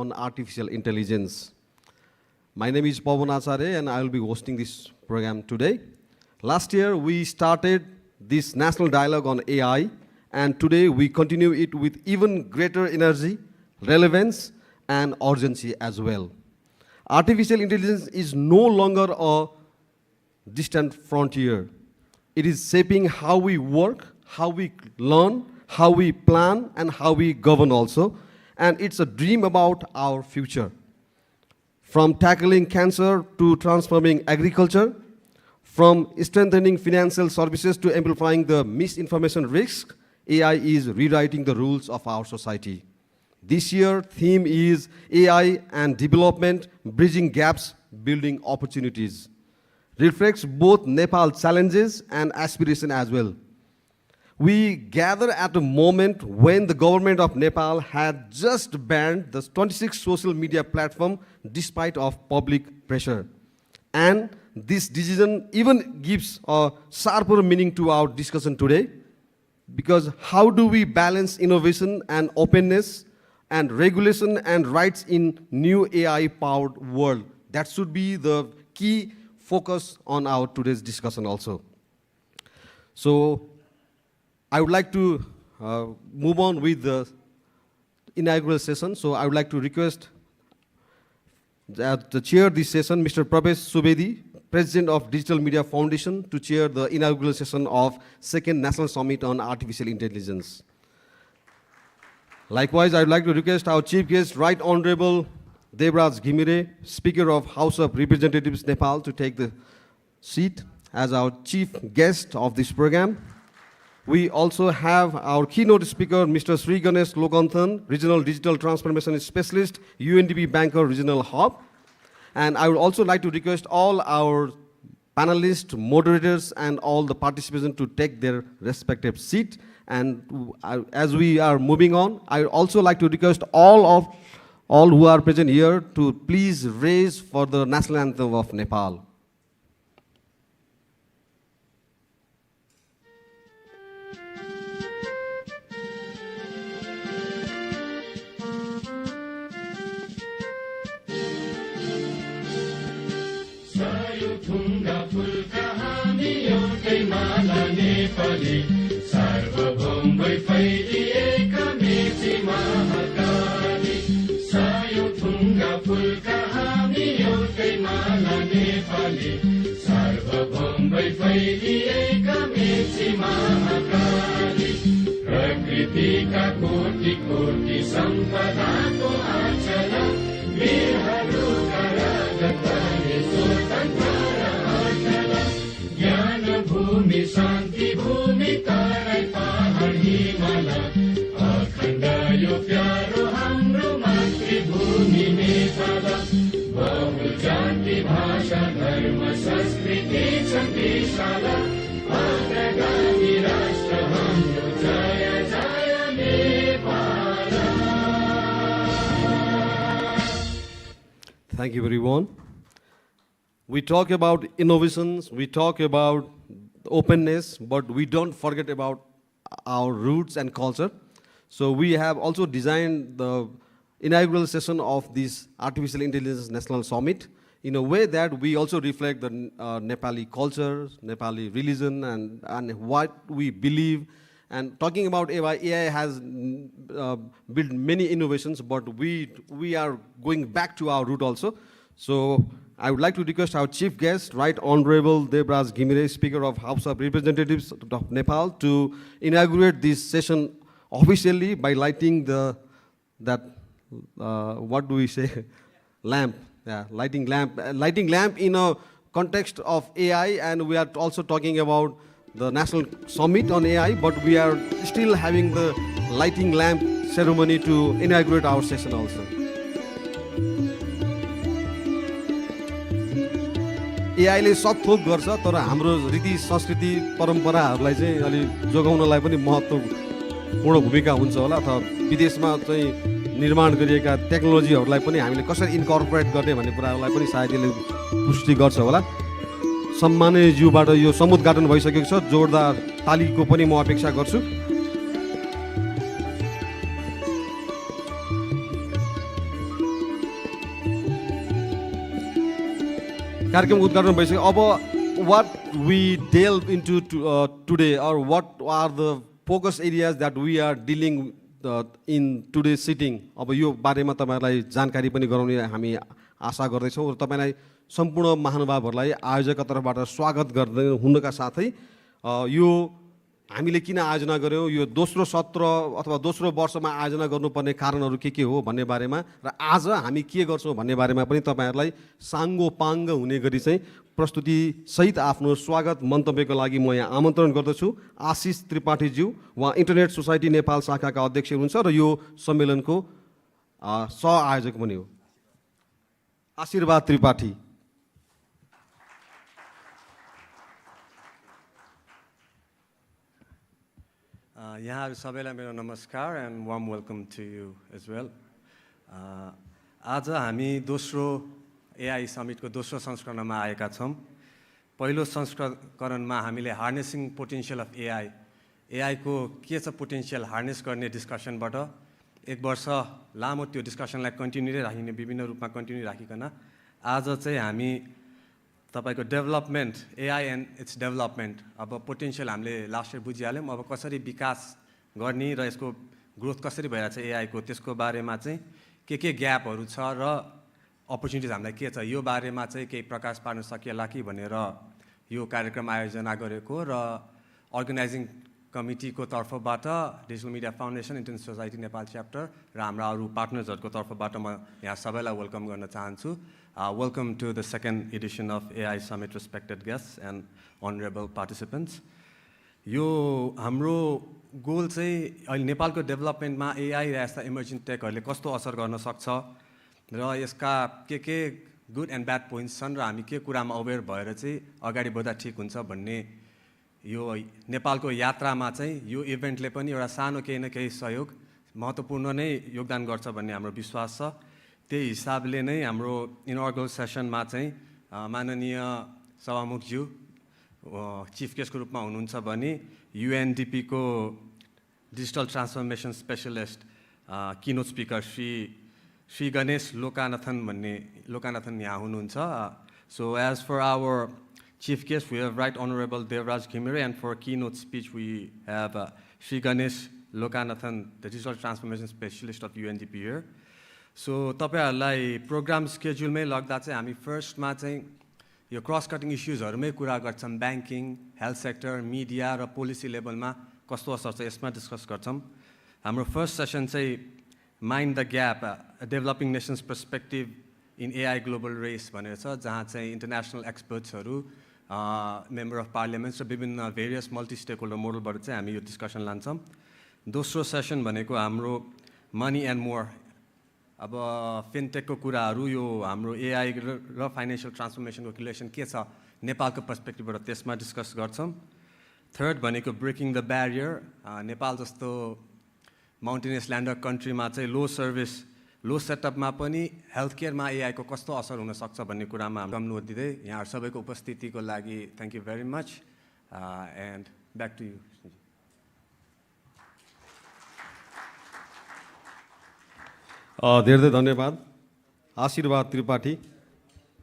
on Artificial Intelligence. My name is Pawan Acharya and I will be hosting this program today. Last year we started this national dialogue on AI, and today we continue it with even greater energy, relevance and urgency as well. Artificial intelligence is no longer a distant frontier. It is shaping how we work, how we learn, how we plan, and how we govern also. And it's a dream about our future. From tackling cancer to transforming agriculture, from strengthening financial services to amplifying the misinformation risk, AI is rewriting the rules of our society. This year, theme is AI and development, bridging gaps, building opportunities. Reflects both Nepal's challenges and aspiration as well. We gather at a moment when the government of Nepal had just banned the 26 social media platform despite of public pressure. And this decision even gives a sharper meaning to our discussion today, because how do we balance innovation and openness and regulation and rights in new AI-powered world? That should be the key focus on our today's discussion also. So I would like to move on with the inaugural session. So I would like to request that to chair this session, Mr. Prabesh Subedi, President of Digital Media Foundation, to chair the inaugural session of Second National Summit on Artificial Intelligence. Likewise, I would like to request our Chief Guest, Right Honorable Devraj Ghimire, Speaker of House of Representatives, Nepal, to take the seat as our chief guest of this program. We also have our keynote speaker, Mr. Sriganesh Lokanathan, Regional Digital Transformation Specialist, UNDP Banker Regional Hub. And I would also like to request all our panelists, moderators, and all the participants to take their respective seat. And as we are moving on, I would also like to request all who are present here to please raise for the national anthem of Nepal. सार्वभौम फैलिएका मेची महाकाली सायोथुङ्गा फुलका हामी एउटै माला नेपाली सार्वभौम फैलिएका मेची महाकाली प्रकृतिका कोटि कोटि सम्पदाको आचला वीरहरूका राजधानी स्वतन्त्र अचला ज्ञान भूमि शान्ति भूमि तराई पहाड हिमाल अखण्ड यो प्यारो हाम्रो मातृभूमि नेपाल बहु जाति भाषा धर्म संस्कृति छ विशाल अग्रगामी राष्ट्र हाम्रो जय जय Nepal. Thank you, everyone. We talk about innovations, we talk about openness, but we don't forget about our roots and culture. So we have also designed the inaugural session of this Artificial Intelligence National Summit in a way that we also reflect the Nepali culture, Nepali religion, and what we believe. And talking about AI has built many innovations, but we are going back to our root also. So I would like to request our chief guest, Right Honorable Devraj Ghimire, Speaker of House of Representatives of Nepal, to inaugurate this session officially by lighting what do we say? Lamp. Yeah, lighting lamp. Lighting lamp in a context of AI, and we are also talking about the National Summit on AI, but we are still having the lighting lamp ceremony to inaugurate our session also. एआईले सब थोक गर्छ, तर हाम्रो रीति संस्कृति परम्पराहरूलाई चाहिँ अलि जोगाउनलाई पनि महत्त्वपूर्ण भूमिका हुन्छ होला, अथवा विदेशमा चाहिँ निर्माण गरिएका टेक्नोलोजीहरूलाई पनि हामीले कसरी इन्कर्पोरेट गर्ने भन्ने कुरालाई पनि सायद यसले पुष्टि गर्छ होला. सम्माननीय ज्यूबाट यो समुद्घाटन भइसकेको छ, जोरदार तालीको पनि म अपेक्षा गर्छु. कार्यक्रम उद्घाटन भइसक्यो अब what we delve into today, or what are the focus areas that we are dealing in today's sitting, अब यो बारेमा तपाईहरुलाई जानकारी पनि गराउने हामी आशा गर्दैछौँ र तपाईलाई सम्पूर्ण महानुभावहरुलाई आयोजकका तर्फबाट स्वागत गर्दै हुनुका साथै यो हामीले किन आयोजना गर्यौं, यो दोस्रो सत्र अथवा दोस्रो वर्षमा आयोजना गर्नुपर्ने कारणहरु के हो भन्ने बारेमा र आज हामी के गर्छौं भन्ने बारेमा पनि तपाईहरुलाई साङ्गोपाङ्ग हुने गरी चाहिँ प्रस्तुति सहित आफ्नो स्वागत मन्तव्यको लागि म यहाँ आमन्त्रण गर्दछु आशिष त्रिपाठी ज्यू। उहाँ इन्टरनेट सोसाइटी नेपाल शाखाका अध्यक्ष हुनुहुन्छ र यो सम्मेलनको सह-आयोजक पनि हो। आशीर्वाद त्रिपाठी। यहाँहरु सबैलाई मेरो नमस्कार and warm welcome to you as well. आज हामी दोस्रो AI समिटको दोस्रो संस्करणमा आएका छौं। पहिलो संस्करणमा हामीले हार्नेसिङ पोटेन्शियल अफ AI को के छ पोटेन्शियल हार्नेस गर्ने डिस्कसनबाट एक वर्ष लामो त्यो डिस्कसनलाई कन्टिन्यू राखिने विभिन्न रूपमा कन्टिन्यू राखिकन आज चाहिँ हामी तपाईको development AI and it's development अब पोटेन्शियल हामीले लास्ट इयर बुझिहाल्यौं, अब कसरी विकास गर्ने र यसको ग्रोथ कसरी भइरहेछ AI को त्यसको बारेमा चाहिँ के ग्यापहरु छ र अपर्च्युनिटिज हामीलाई के छ यो बारेमा चाहिँ केही प्रकाश पार्न सकिएला कि भनेर यो कार्यक्रम आयोजना गरेको र अर्गनाइजिङ कमिटीको तर्फबाट digital media foundation internet society Nepal chapter र हाम्रा अरु पार्टनर्सहरुको तर्फबाट म यहाँ सबैलाई वेलकम गर्न चाहन्छु। Welcome to the second edition of AI Summit, respected guests and honorable participants. यो हाम्रो गोल चाहिँ अहिले नेपालको डेभलपमेन्टमा AI र यस्ता इमर्जिङ टेकहरुले कस्तो असर गर्न सक्छ र यसका के गुड एन्ड ब्याड पोइन्ट्स छन् र हामी के कुरामा अवेयर भएर चाहिँ अगाडि बढ्दा ठीक हुन्छ भन्ने यो नेपालको यात्रामा चाहिँ यो इभेन्टले पनि एउटा सानो केही न केही सहयोग महत्त्वपूर्ण नै योगदान गर्छ भन्ने हाम्रो विश्वास छ। त्यही हिसाबले नै हाम्रो इनअगुरल सेसनमा चाहिँ माननीय सभामुखज्यू चिफ गेस्टको रूपमा हुनुहुन्छ भने UNDP को digital transformation specialist keynote speaker Sriganesh Lokanathan यहाँ हुनुहुन्छ। So as for our chief guest, we have Right Honorable Devraj Ghimire, and for keynote speech we have Sriganesh Lokanathan, the digital transformation specialist of UNDP here. So तपाईहरुलाई programme स्केड्युलमै लाग्दा चाहिँ हामी फर्स्टमा चाहिँ यो cross cutting इश्यूजहरुमै कुरा गर्छौं, banking, health sector, media र पोलिसी लेभलमा कस्तो असर छ यसमा डिस्कस गर्छौं। हाम्रो फर्स्ट सेसन चाहिँ mind the gap developing nations perspective in AI global race भनेर छ, जहाँ चाहिँ इन्टरनेशनल एक्सपर्ट्सहरु मेम्बर अफ पार्लियामेन्ट्स र विभिन्न भेरियस मल्टी स्टेक होल्डर मोडलबाट चाहिँ हामी यो डिस्कसन लान्छौं। दोस्रो सेसन भनेको हाम्रो मनी एन्ड मोर, अब फिनटेकको कुराहरु यो हाम्रो AI र फाइनान्शियल ट्रान्सफर्मेसनको रिलेसन के छ नेपालको पर्सपेक्टिभबाट त्यसमा डिस्कस गर्छौं। थर्ड भनेको ब्रेकिङ द ब्यारियर, नेपाल जस्तो माउन्टेनियस ल्यान्डर कन्ट्रीमा चाहिँ लो सर्भिस लो सेटअपमा पनि हेल्थ केयरमा AI को कस्तो असर हुन सक्छ भन्ने कुरामा हामी अनुरोध दिँदै यहाँ सबैको उपस्थितिको लागि thank you very much and back to you. धेरै धन्यवाद आशीर्वाद त्रिपाठी।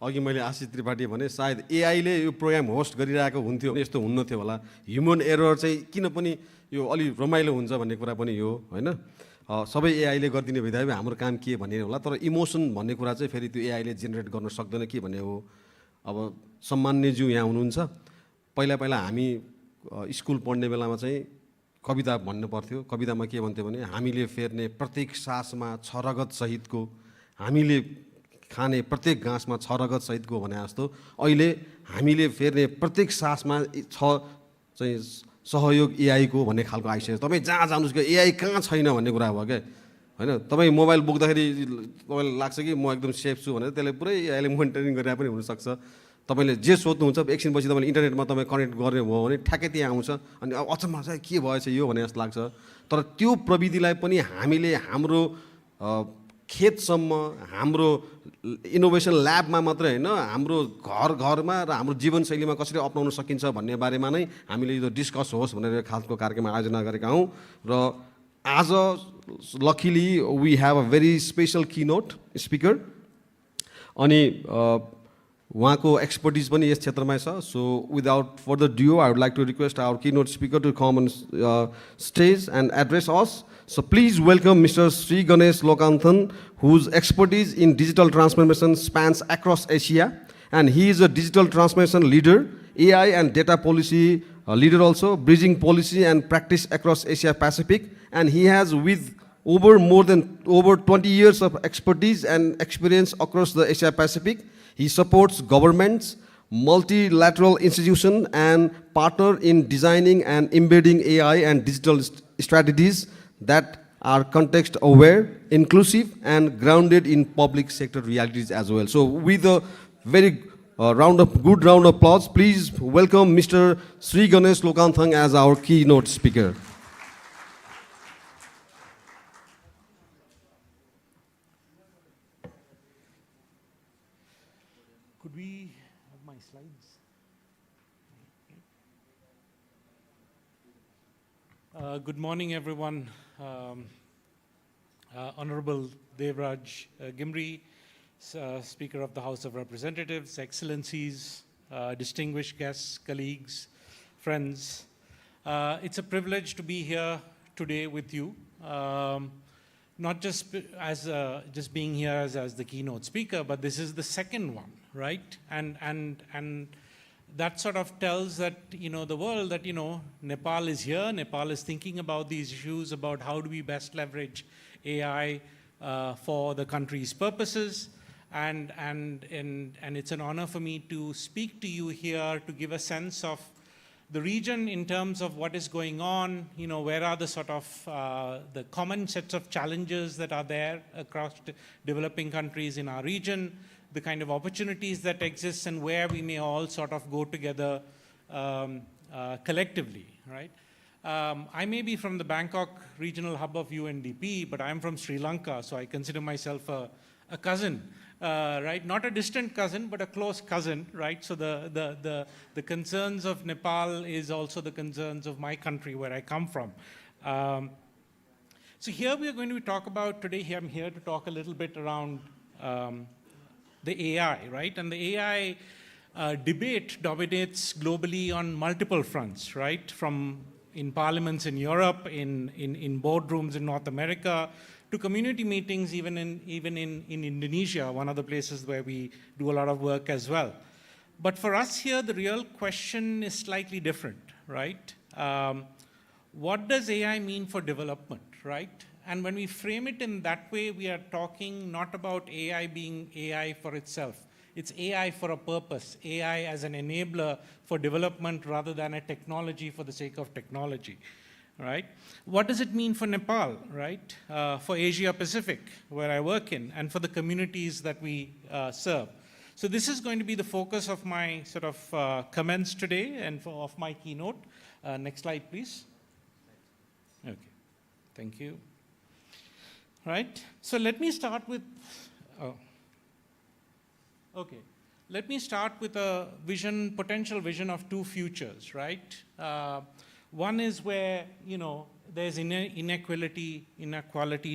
अघि मैले आशिष त्रिपाठी भने सायद AI ले यो प्रोग्राम होस्ट गरिरहेको हुन्थ्यो यस्तो हुन्न थियो होला। ह्युमन एरर चाहिँ किन पनि यो अलि रमाइलो हुन्छ भन्ने कुरा पनि हो हैन। सबै AI ले गरिदिने भइदिए हाम्रो काम के भन्ने होला, तर इमोसन भन्ने कुरा चाहिँ फेरि त्यो AI ले जेनेरेट गर्न सक्दैन के भन्ने हो। अब सम्माननीयज्यू यहाँ हुनुहुन्छ, पहिला हामी स्कुल पढ्ने बेलामा चाहिँ कविता भन्नु पर्थ्यो। कवितामा के भन्थ्यो भने हामीले फेर्ने प्रत्येक सासमा छ रगत सहितको, हामीले खाने प्रत्येक घाँसमा छ रगत सहितको भने जस्तो अहिले हामीले फेर्ने प्रत्येक सासमा छ चाहिँ सहयोग AI को भन्ने खालको आइसक्यो। तपाई जहाँ जानुस् कि AI कहाँ छैन भन्ने कुरा भयो के हैन। तपाई मोबाइल बोक्दाखेरि तपाईलाई लाग्छ कि म एकदम सेफ छु भनेर त्यसले पुरै AI ले मोनिटरिङ गरेर पनि हुन सक्छ। तपाईले जे सोध्नुहुन्छ एकछिनपछि तपाईले इन्टरनेटमा तपाई कनेक्ट गर्ने भयो भने ठ्याक्कै त्यहाँ आउँछ अनि अचम्म चाहिँ के भएछ यो भने जस्तो लाग्छ। तर त्यो प्रविधिलाई पनि हामीले हाम्रो खेतसम्म हाम्रो इनोभेसन ल्याबमा मात्रै हैन हाम्रो घरमा र हाम्रो जीवनशैलीमा कसरी अपनाउन सकिन्छ भन्ने बारेमा नै हामीले यो डिस्कस होस् भनेर खासको कार्यक्रम आयोजना गरेका हौं। र आज luckily we have a very special keynote speaker अनि उहाँको एक्सपर्टिज पनि यस क्षेत्रमा छ. So without further ado, I would like to request our keynote speaker to come on stage and address us. So please welcome Mr. Sriganesh Lokanathan, whose expertise in digital transformation spans across Asia, and he is a digital transformation leader, AI and data policy leader also, bridging policy and practice across Asia Pacific, and he has with over 20 years of expertise and experience across the Asia Pacific. He supports governments, multilateral institutions, and partner in designing and embedding AI and digital strategies that are context-aware, inclusive, and grounded in public sector realities as well. So with a very good round of applause, please welcome Mr. Sriganesh Lokanathan as our keynote speaker. Could we have my slides? Good morning, everyone. Honorable Devraj Ghimire, Speaker of the House of Representatives, Excellencies, distinguished guests, colleagues, friends. It's a privilege to be here today with you. Not just as just being here as the keynote speaker, but this is the second one, right? And that sort of tells that, the world that, Nepal is here. Nepal is thinking about these issues, about how do we best leverage AI for the country's purposes. And it's an honor for me to speak to you here to give a sense of the region in terms of what is going on, where are the sort of the common sets of challenges that are there across developing countries in our region, the kind of opportunities that exist, and where we may all sort of go together collectively, right? I may be from the Bangkok regional hub of UNDP, but I'm from Sri Lanka, so I consider myself a cousin. Right, not a distant cousin, but a close cousin, right? So the concerns of Nepal is also the concerns of my country, where I come from. So here we are going to talk about, today I'm here to talk a little bit around the AI, right? And the AI debate dominates globally on multiple fronts, right? From in parliaments in Europe, in boardrooms in North America, to community meetings even in Indonesia, one of the places where we do a lot of work as well. But for us here, the real question is slightly different, right? What does AI mean for development, right? And when we frame it in that way, we are talking not about AI being AI for itself. It's AI for a purpose, AI as an enabler for development rather than a technology for the sake of technology. Right? What does it mean for Nepal, right? For Asia Pacific, where I work in, and for the communities that we serve. So this is going to be the focus of my sort of comments today and of my keynote. Next slide, please. Okay, thank you. Right, so let me start with, let me start with a vision, potential vision of two futures, right? One is where, there's inequality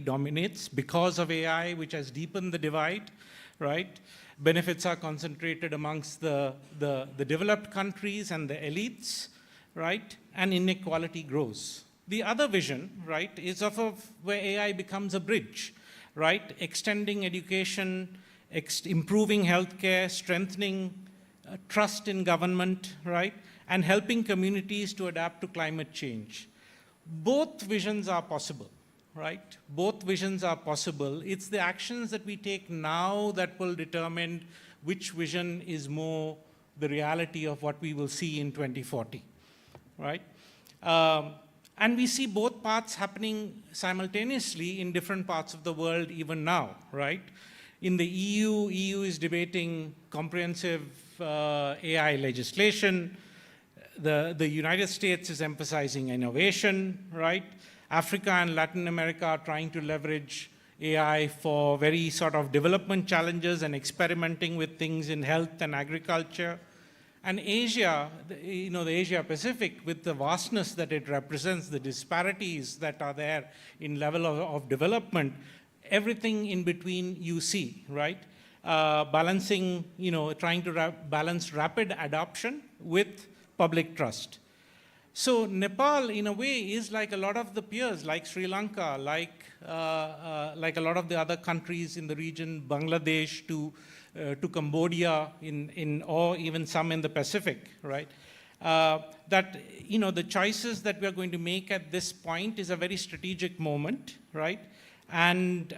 dominates because of AI, which has deepened the divide, right? Benefits are concentrated amongst the developed countries and the elites, right? And inequality grows. The other vision, right, is of where AI becomes a bridge, right? Extending education, improving healthcare, strengthening trust in government, right? And helping communities to adapt to climate change. Both visions are possible, right? Both visions are possible. It's the actions that we take now that will determine which vision is more the reality of what we will see in 2040, right? And we see both paths happening simultaneously in different parts of the world even now, right? In the EU is debating comprehensive AI legislation. The United States is emphasizing innovation, right? Africa and Latin America are trying to leverage AI for very sort of development challenges and experimenting with things in health and agriculture. And Asia, the Asia Pacific, with the vastness that it represents, the disparities that are there in level of development, everything in between you see, right? balancing, trying to balance rapid adoption with public trust. So Nepal, in a way, is like a lot of the peers, like Sri Lanka, like a lot of the other countries in the region, Bangladesh to Cambodia, or even some in the Pacific, right? That the choices that we are going to make at this point is a very strategic moment, right? And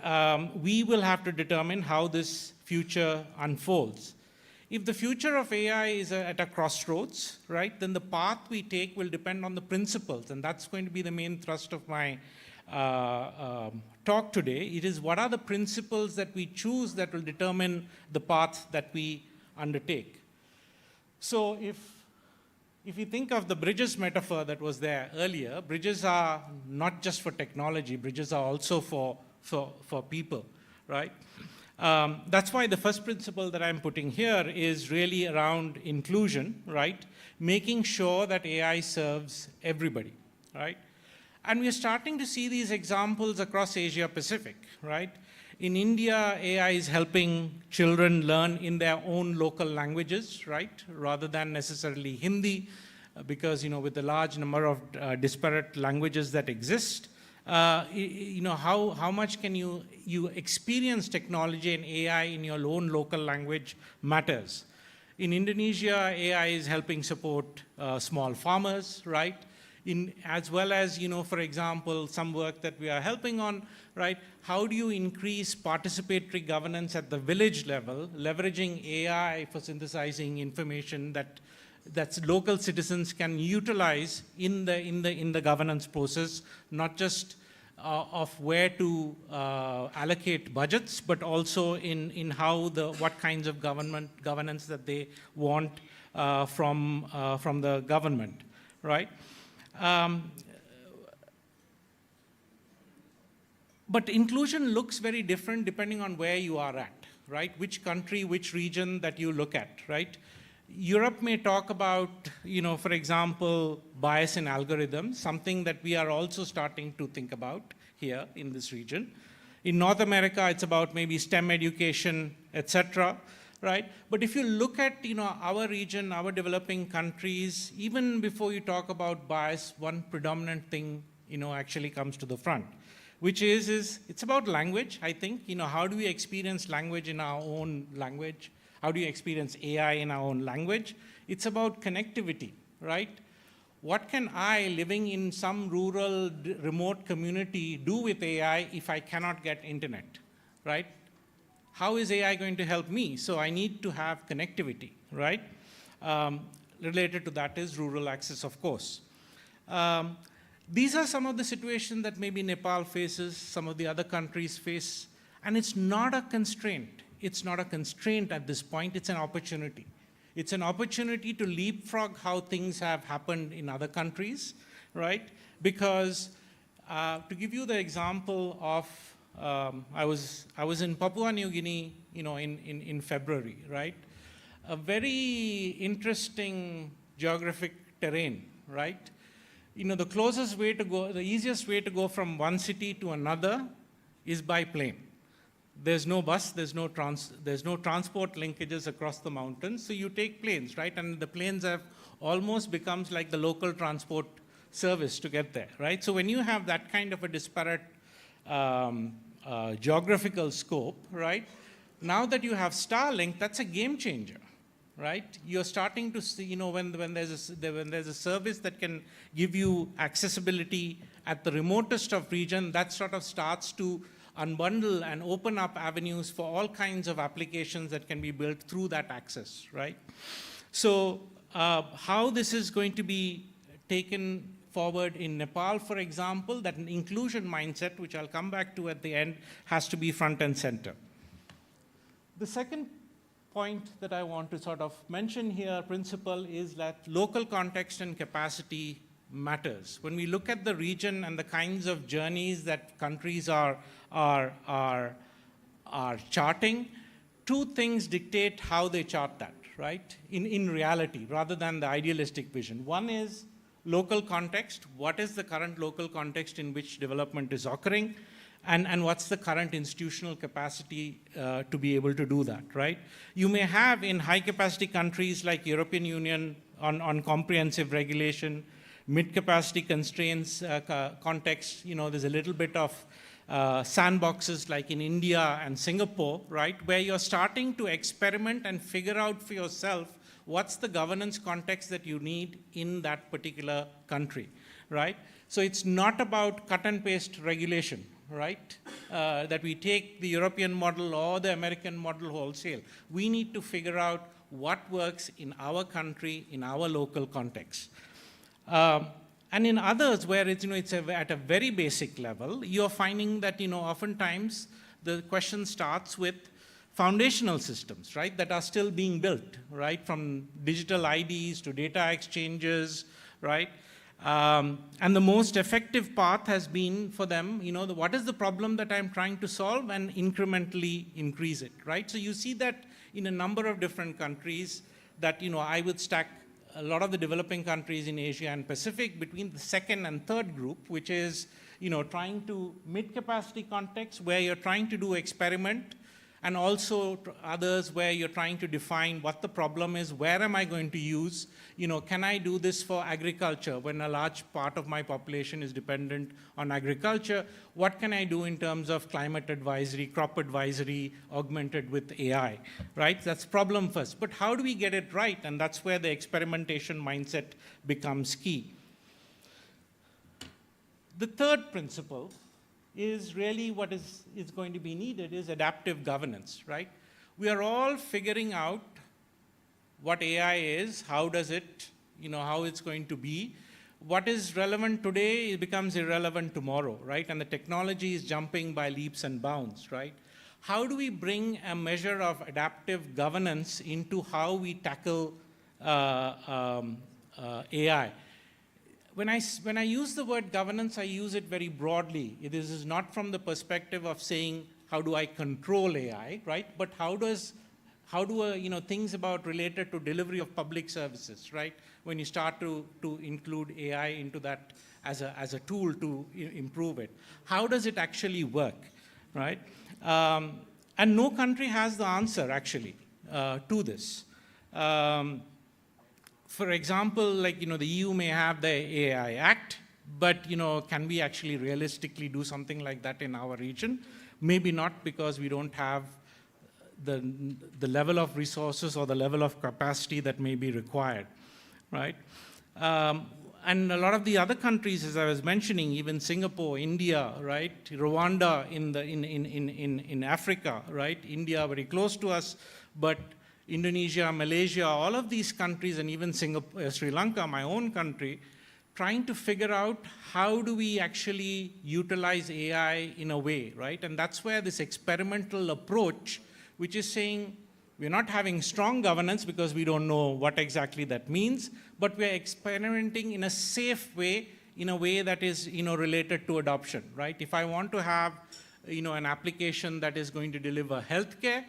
we will have to determine how this future unfolds. If the future of AI is at a crossroads, right, then the path we take will depend on the principles, and that's going to be the main thrust of my talk today. It is what are the principles that we choose that will determine the path that we undertake. So if you think of the bridges metaphor that was there earlier, bridges are not just for technology, bridges are also for people, right? That's why the first principle that I'm putting here is really around inclusion, right? Making sure that AI serves everybody, right? And we're starting to see these examples across Asia Pacific, right? In India, AI is helping children learn in their own local languages, right? Rather than necessarily Hindi, because, with the large number of disparate languages that exist, how much can you experience technology and AI in your own local language matters. In Indonesia, AI is helping support small farmers, right? As well as, for example, some work that we are helping on, right? How do you increase participatory governance at the village level, leveraging AI for synthesizing information that local citizens can utilize in the governance process, not just of where to allocate budgets, but also in what kinds of governance that they want from the government, right? But inclusion looks very different depending on where you are at, right? Which country, which region that you look at, right? Europe may talk about, for example, bias in algorithms, something that we are also starting to think about here in this region. In North America, it's about maybe STEM education, etc., right? But if you look at, our region, our developing countries, even before you talk about bias, one predominant thing, actually comes to the front, which is it's about language, I think. How do we experience language in our own language? How do you experience AI in our own language? It's about connectivity, right? What can I, living in some rural, remote community, do with AI if I cannot get internet, right? How is AI going to help me? So I need to have connectivity, right? Related to that is rural access, of course. These are some of the situations that maybe Nepal faces, some of the other countries face, and it's not a constraint. It's not a constraint at this point, it's an opportunity. It's an opportunity to leapfrog how things have happened in other countries, right? Because to give you the example of, I was in Papua New Guinea, in February, right? A very interesting geographic terrain, right? The closest way to go, the easiest way to go from one city to another is by plane. There's no bus, there's no transport linkages across the mountains, so you take planes, right? And the planes have almost becomes like the local transport service to get there, right? So when you have that kind of a disparate geographical scope, right? Now that you have Starlink, that's a game changer, right? You're starting to see, when there's a service that can give you accessibility at the remotest of region, that sort of starts to unbundle and open up avenues for all kinds of applications that can be built through that access, right? So how this is going to be taken forward in Nepal, for example, that an inclusion mindset, which I'll come back to at the end, has to be front and center. The second point that I want to sort of mention here, principle, is that local context and capacity matters. When we look at the region and the kinds of journeys that countries are charting, two things dictate how they chart that, right? In reality, rather than the idealistic vision. One is local context. What is the current local context in which development is occurring? and what's the current institutional capacity to be able to do that, right? You may have in high-capacity countries like European Union on comprehensive regulation, mid-capacity constraints context, there's a little bit of sandboxes like in India and Singapore, right, where you're starting to experiment and figure out for yourself what's the governance context that you need in that particular country, right? So it's not about cut and paste regulation, right, that we take the European model or the American model wholesale. We need to figure out what works in our country, in our local context. And in others where it's, it's at a very basic level, you're finding that, oftentimes the question starts with foundational systems, right, that are still being built, right, from digital IDs to data exchanges, right? And the most effective path has been for them, what is the problem that I'm trying to solve and incrementally increase it, right? So you see that in a number of different countries that, I would stack a lot of the developing countries in Asia and Pacific between the second and third group, which is, trying to mid-capacity context where you're trying to do experiment, and also others where you're trying to define what the problem is, where am I going to use, can I do this for agriculture when a large part of my population is dependent on agriculture? What can I do in terms of climate advisory, crop advisory, augmented with AI, right? That's problem first. But how do we get it right? And that's where the experimentation mindset becomes key. The third principle is really what is going to be needed is adaptive governance, right? We are all figuring out what AI is, how does it, how it's going to be. What is relevant today becomes irrelevant tomorrow, right? And the technology is jumping by leaps and bounds, right? How do we bring a measure of adaptive governance into how we tackle AI? When I use the word governance, I use it very broadly. This is not from the perspective of saying, how do I control AI, right? But how do things about related to delivery of public services, right? When you start to include AI into that as a tool to improve it. How does it actually work, right? And no country has the answer, actually, to this. For example, like, the EU may have the AI Act, but, can we actually realistically do something like that in our region? Maybe not, because we don't have the level of resources or the level of capacity that may be required, right? And a lot of the other countries, as I was mentioning, even Singapore, India, right? Rwanda in Africa, right? India very close to us, but Indonesia, Malaysia, all of these countries, and even Singapore, Sri Lanka, my own country, trying to figure out how do we actually utilize AI in a way, right? And that's where this experimental approach, which is saying we're not having strong governance because we don't know what exactly that means, but we're experimenting in a safe way, in a way that is, related to adoption, right? If I want to have, an application that is going to deliver healthcare,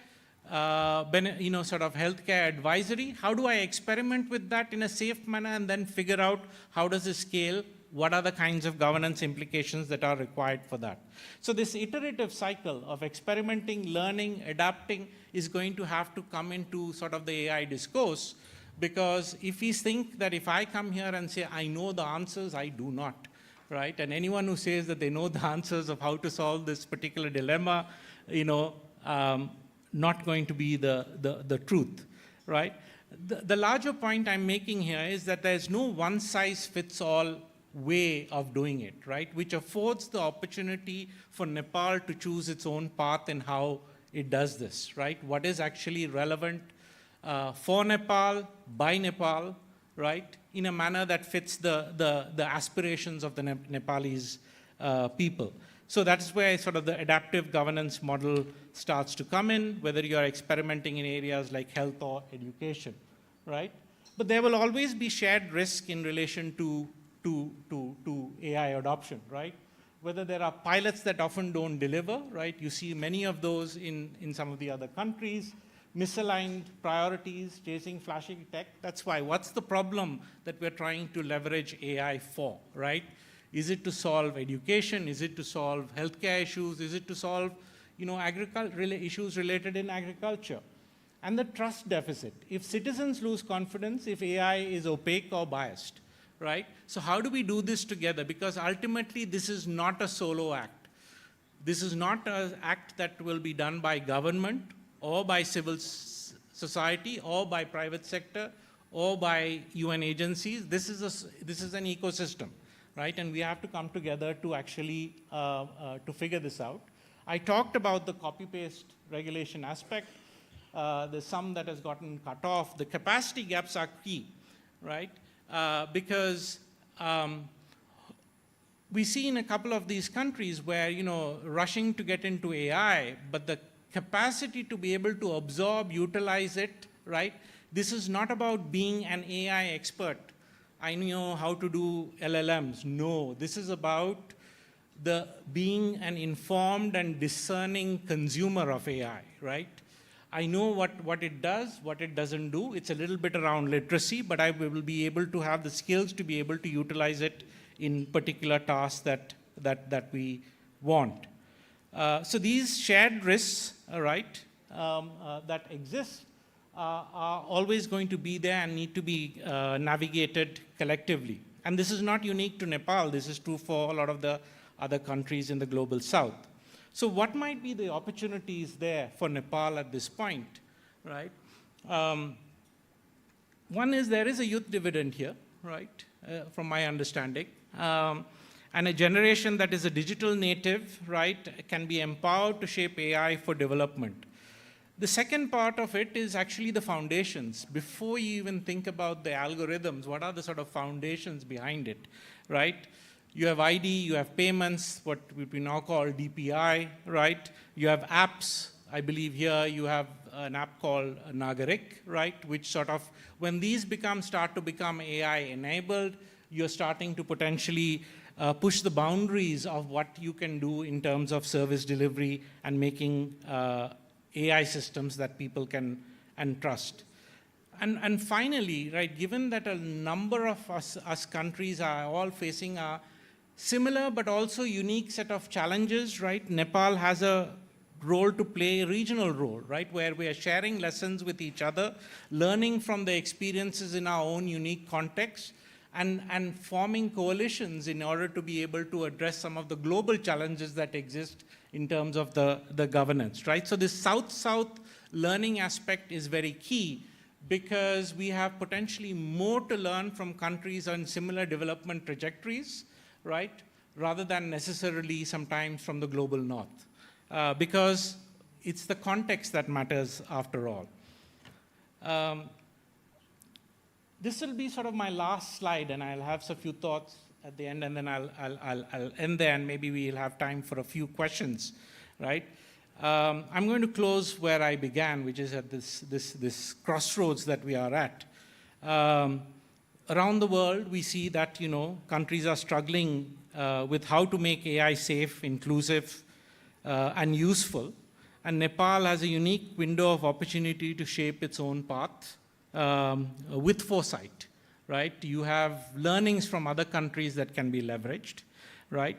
sort of healthcare advisory, how do I experiment with that in a safe manner and then figure out how does it scale, what are the kinds of governance implications that are required for that. So this iterative cycle of experimenting, learning, adapting is going to have to come into sort of the AI discourse, because if we think that if I come here and say, I know the answers, I do not, right? And anyone who says that they know the answers of how to solve this particular dilemma, not going to be the truth, right? The larger point I'm making here is that there's no one-size-fits-all way of doing it, right? Which affords the opportunity for Nepal to choose its own path in how it does this, right? What is actually relevant for Nepal, by Nepal, right? In a manner that fits the aspirations of the Nepalese people. So that's where sort of the adaptive governance model starts to come in, whether you're experimenting in areas like health or education, right? But there will always be shared risk in relation to AI adoption, right? Whether there are pilots that often don't deliver, right? You see many of those in some of the other countries, misaligned priorities, chasing flashing tech. That's why, what's the problem that we're trying to leverage AI for, right? Is it to solve education? Is it to solve healthcare issues? Is it to solve, issues related in agriculture? And the trust deficit. If citizens lose confidence, if AI is opaque or biased, right? So how do we do this together? Because ultimately, this is not a solo act. This is not an act that will be done by government or by civil society or by private sector or by UN agencies. This is an ecosystem, right? And we have to come together to actually to figure this out. I talked about the copy-paste regulation aspect. There's some that has gotten cut off. The capacity gaps are key, right? Because we see in a couple of these countries where, rushing to get into AI, but the capacity to be able to absorb, utilize it, right? This is not about being an AI expert. I know how to do LLMs. No, this is about being an informed and discerning consumer of AI, right? I know what it does, what it doesn't do. It's a little bit around literacy, but I will be able to have the skills to be able to utilize it in particular tasks that we want. So these shared risks, right, that exist are always going to be there and need to be navigated collectively. And this is not unique to Nepal. This is true for a lot of the other countries in the global south. So what might be the opportunities there for Nepal at this point, right? One is there is a youth dividend here, right, from my understanding. And a generation that is a digital native, right, can be empowered to shape AI for development. The second part of it is actually the foundations. Before you even think about the algorithms, what are the sort of foundations behind it, right? You have ID, you have payments, what we now call DPI, right? You have apps. I believe here you have an app called Nagarik, right? Which sort of, when these start to become AI enabled, you're starting to potentially push the boundaries of what you can do in terms of service delivery and making AI systems that people can and trust. And finally, right, given that a number of us countries are all facing a similar but also unique set of challenges, right? Nepal has a role to play, a regional role, right? Where we are sharing lessons with each other, learning from the experiences in our own unique context, and forming coalitions in order to be able to address some of the global challenges that exist in terms of the governance, right? So this South-South learning aspect is very key because we have potentially more to learn from countries on similar development trajectories, right? Rather than necessarily sometimes from the global north. Because it's the context that matters after all. This will be sort of my last slide, and I'll have a few thoughts at the end, and then I'll end there, and maybe we'll have time for a few questions, right? I'm going to close where I began, which is at this crossroads that we are at. Around the world, we see that countries are struggling with how to make AI safe, inclusive, and useful. And Nepal has a unique window of opportunity to shape its own path with foresight, right? You have learnings from other countries that can be leveraged, right?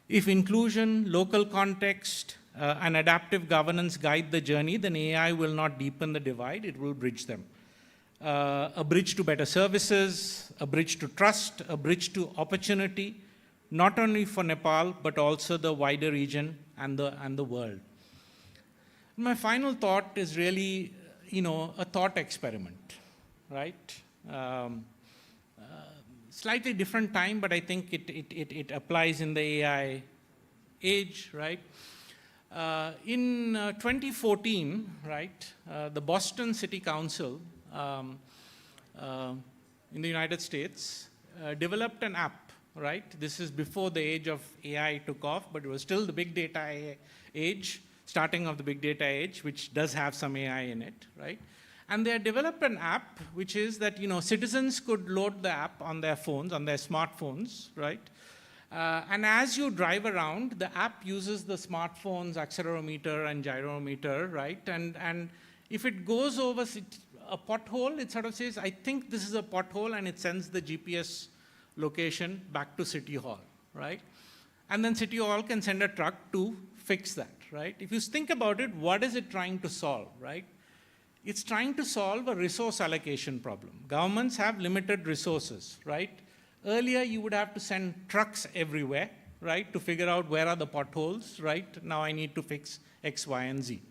If inclusion, local context, and adaptive governance guide the journey, then AI will not deepen the divide, it will bridge them. A bridge to better services, a bridge to trust, a bridge to opportunity, not only for Nepal, but also the wider region and the world. My final thought is really, a thought experiment, right? Slightly different time, but I think it applies in the AI age, right? In 2014, right, the Boston City Council in the United States developed an app, right? This is before the age of AI took off, but it was still the big data age, starting of the big data age, which does have some AI in it, right? And they had developed an app, which is that, citizens could load the app on their phones, on their smartphones, right? And as you drive around, the app uses the smartphone's accelerometer and gyrometer, right? And if it goes over a pothole, it sort of says, I think this is a pothole, and it sends the GPS location back to City Hall, right? And then City Hall can send a truck to fix that, right? If you think about it, what is it trying to solve, right? It's trying to solve a resource allocation problem. Governments have limited resources, right? Earlier, you would have to send trucks everywhere, right, to figure out where are the potholes, right? Now I need to fix X, Y, and Z.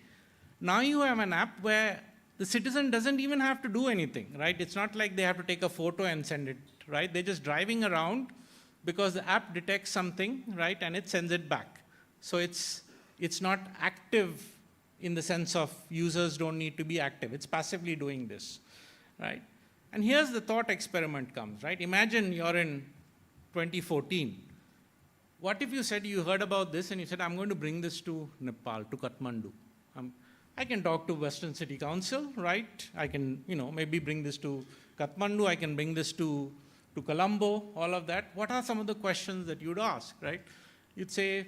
Now you have an app where the citizen doesn't even have to do anything, right? It's not like they have to take a photo and send it, right? They're just driving around because the app detects something, right, and it sends it back. So it's not active in the sense of users don't need to be active. It's passively doing this, right? And here's the thought experiment comes, right? Imagine you're in 2014. What if you said you heard about this and you said, I'm going to bring this to Nepal, to Kathmandu. I can talk to Western City Council, right? I can, maybe bring this to Kathmandu. I can bring this to Colombo, all of that. What are some of the questions that you'd ask, right? You'd say,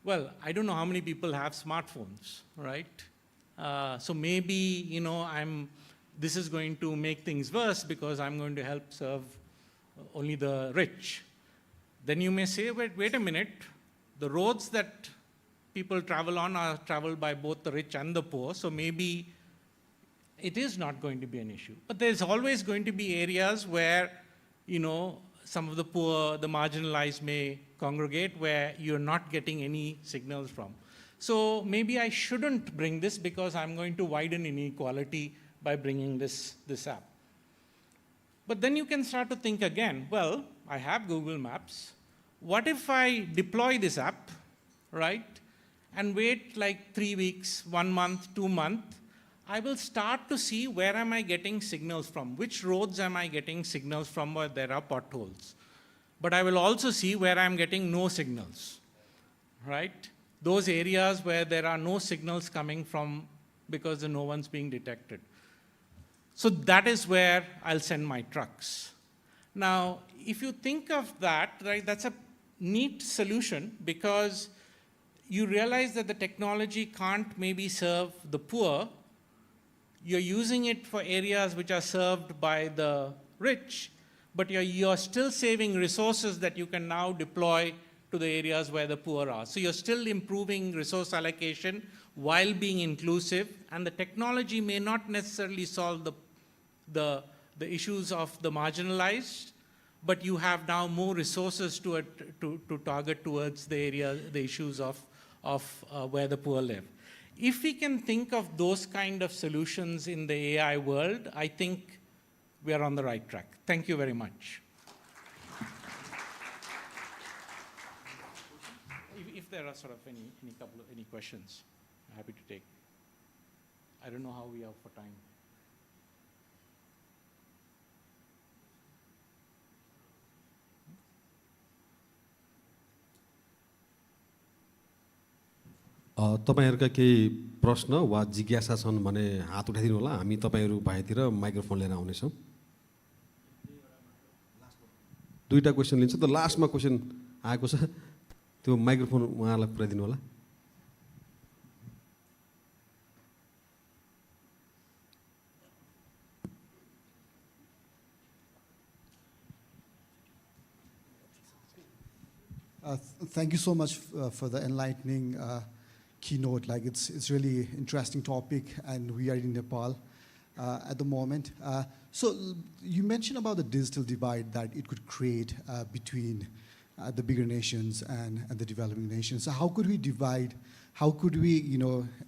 well, I don't know how many people have smartphones, right? So maybe, this is going to make things worse because I'm going to help serve only the rich. Then you may say, wait a minute, the roads that people travel on are traveled by both the rich and the poor, so maybe it is not going to be an issue. But there's always going to be areas where, some of the poor, the marginalized may congregate where you're not getting any signals from. So maybe I shouldn't bring this because I'm going to widen inequality by bringing this app. But then you can start to think again, well, I have Google Maps. What if I deploy this app, right, and wait like 3 weeks, 1 month, 2 months? I will start to see where am I getting signals from, which roads am I getting signals from where there are potholes. But I will also see where I'm getting no signals, right? Those areas where there are no signals coming from because no one's being detected. So that is where I'll send my trucks. Now, if you think of that, right, that's a neat solution because you realize that the technology can't maybe serve the poor. You're using it for areas which are served by the rich, but you're still saving resources that you can now deploy to the areas where the poor are. So you're still improving resource allocation while being inclusive, and the technology may not necessarily solve the issues of the marginalized, but you have now more resources to target towards the issues of where the poor live. If we can think of those kind of solutions in the AI world, I think we are on the right track. Thank you very much. If there are sort of any questions, I'm happy to take. I don't know how we are for time. तपाईहरुका केही प्रश्न वा जिज्ञासा छन् भने हात उठाइदिनु होला, हामी तपाईहरु भएतिर माइक्रोफोन लिएर आउनेछौँ। दुईटा क्वेशन लिन्छ, त लास्टमा क्वेशन आएको छ, त्यो माइक्रोफोन उहाँलाई पुर्याइदिनु होला। Thank you so much for the enlightening keynote. Like it's really interesting topic, and we are in Nepal at the moment. So you mentioned about the digital divide that it could create between the bigger nations and the developing nations. So how could we divide? How could we,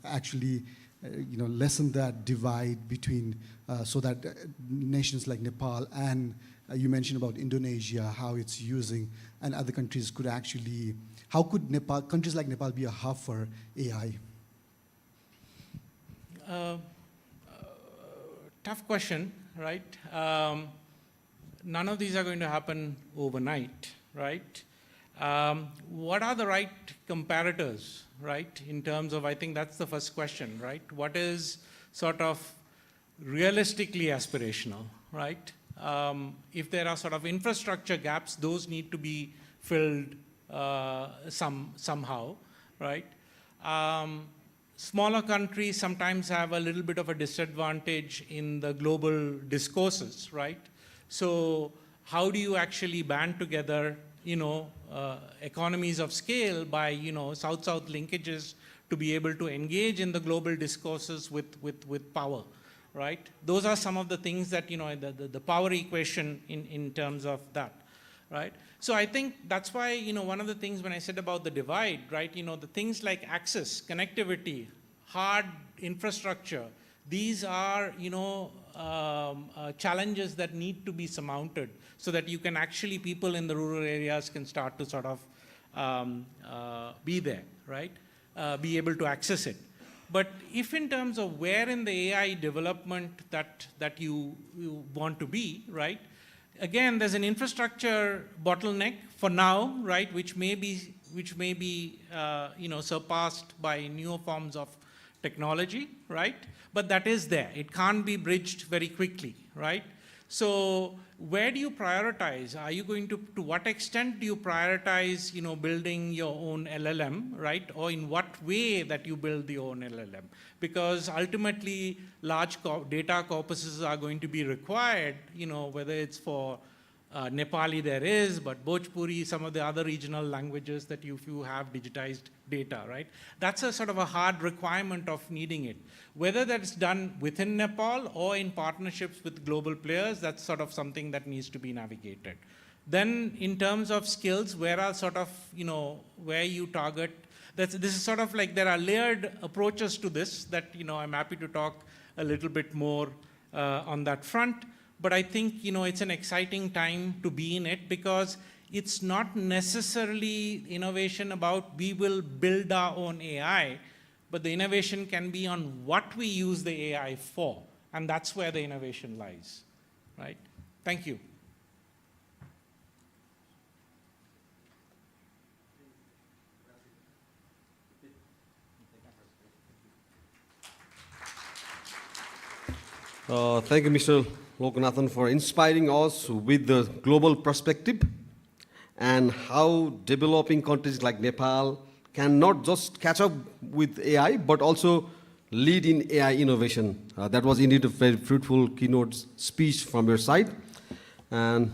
actually, lessen that divide between so that nations like Nepal and you mentioned about Indonesia, how it's using, and other countries could actually, how could countries like Nepal be a hub for AI? Tough question, right? None of these are going to happen overnight, right? What are the right comparators, right? In terms of, I think that's the first question, right? What is sort of realistically aspirational, right? If there are sort of infrastructure gaps, those need to be filled somehow, right? Smaller countries sometimes have a little bit of a disadvantage in the global discourses, right? So how do you actually band together economies of scale by, South-South linkages to be able to engage in the global discourses with power, right? Those are some of the things that, the power equation in terms of that, right? So I think that's why, one of the things when I said about the divide, right, the things like access, connectivity, hard infrastructure, these are, challenges that need to be surmounted so that you can actually, people in the rural areas can start to sort of be there, right? Be able to access it. But if in terms of where in the AI development that you want to be, right? Again, there's an infrastructure bottleneck for now, right? Which may be surpassed by newer forms of technology, right? But that is there. It can't be bridged very quickly, right? So where do you prioritize? Are you going to what extent do you prioritize, building your own LLM, right? Or in what way that you build the own LLM? Because ultimately, large data corpuses are going to be required, whether it's for Nepali there is, but Bhojpuri, some of the other regional languages that if you have digitized data, right? That's a sort of a hard requirement of needing it. Whether that's done within Nepal or in partnerships with global players, that's sort of something that needs to be navigated. Then in terms of skills, where are sort of, where you target, this is sort of like there are layered approaches to this that, I'm happy to talk a little bit more on that front. But I think, it's an exciting time to be in it because it's not necessarily innovation about we will build our own AI, but the innovation can be on what we use the AI for. And that's where the innovation lies, right? Thank you. Thank you, Mr. Lokanathan, for inspiring us with the global perspective and how developing countries like Nepal can not just catch up with AI, but also lead in AI innovation. That was indeed a very fruitful keynote speech from your side. And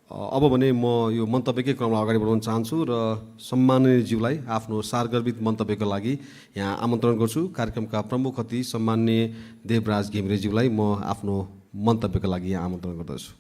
अब भने म यो मन्तव्यकै क्रमलाई अगाडि बढाउन चाहन्छु र सम्माननीयज्यूलाई आफ्नो सारगर्भित मन्तव्यको लागि यहाँ आमन्त्रण गर्छु। कार्यक्रमका प्रमुख अतिथि सम्माननीय देवराज घिमिरेज्यूलाई म आफ्नो मन्तव्यको लागि यहाँ आमन्त्रण गर्दछु।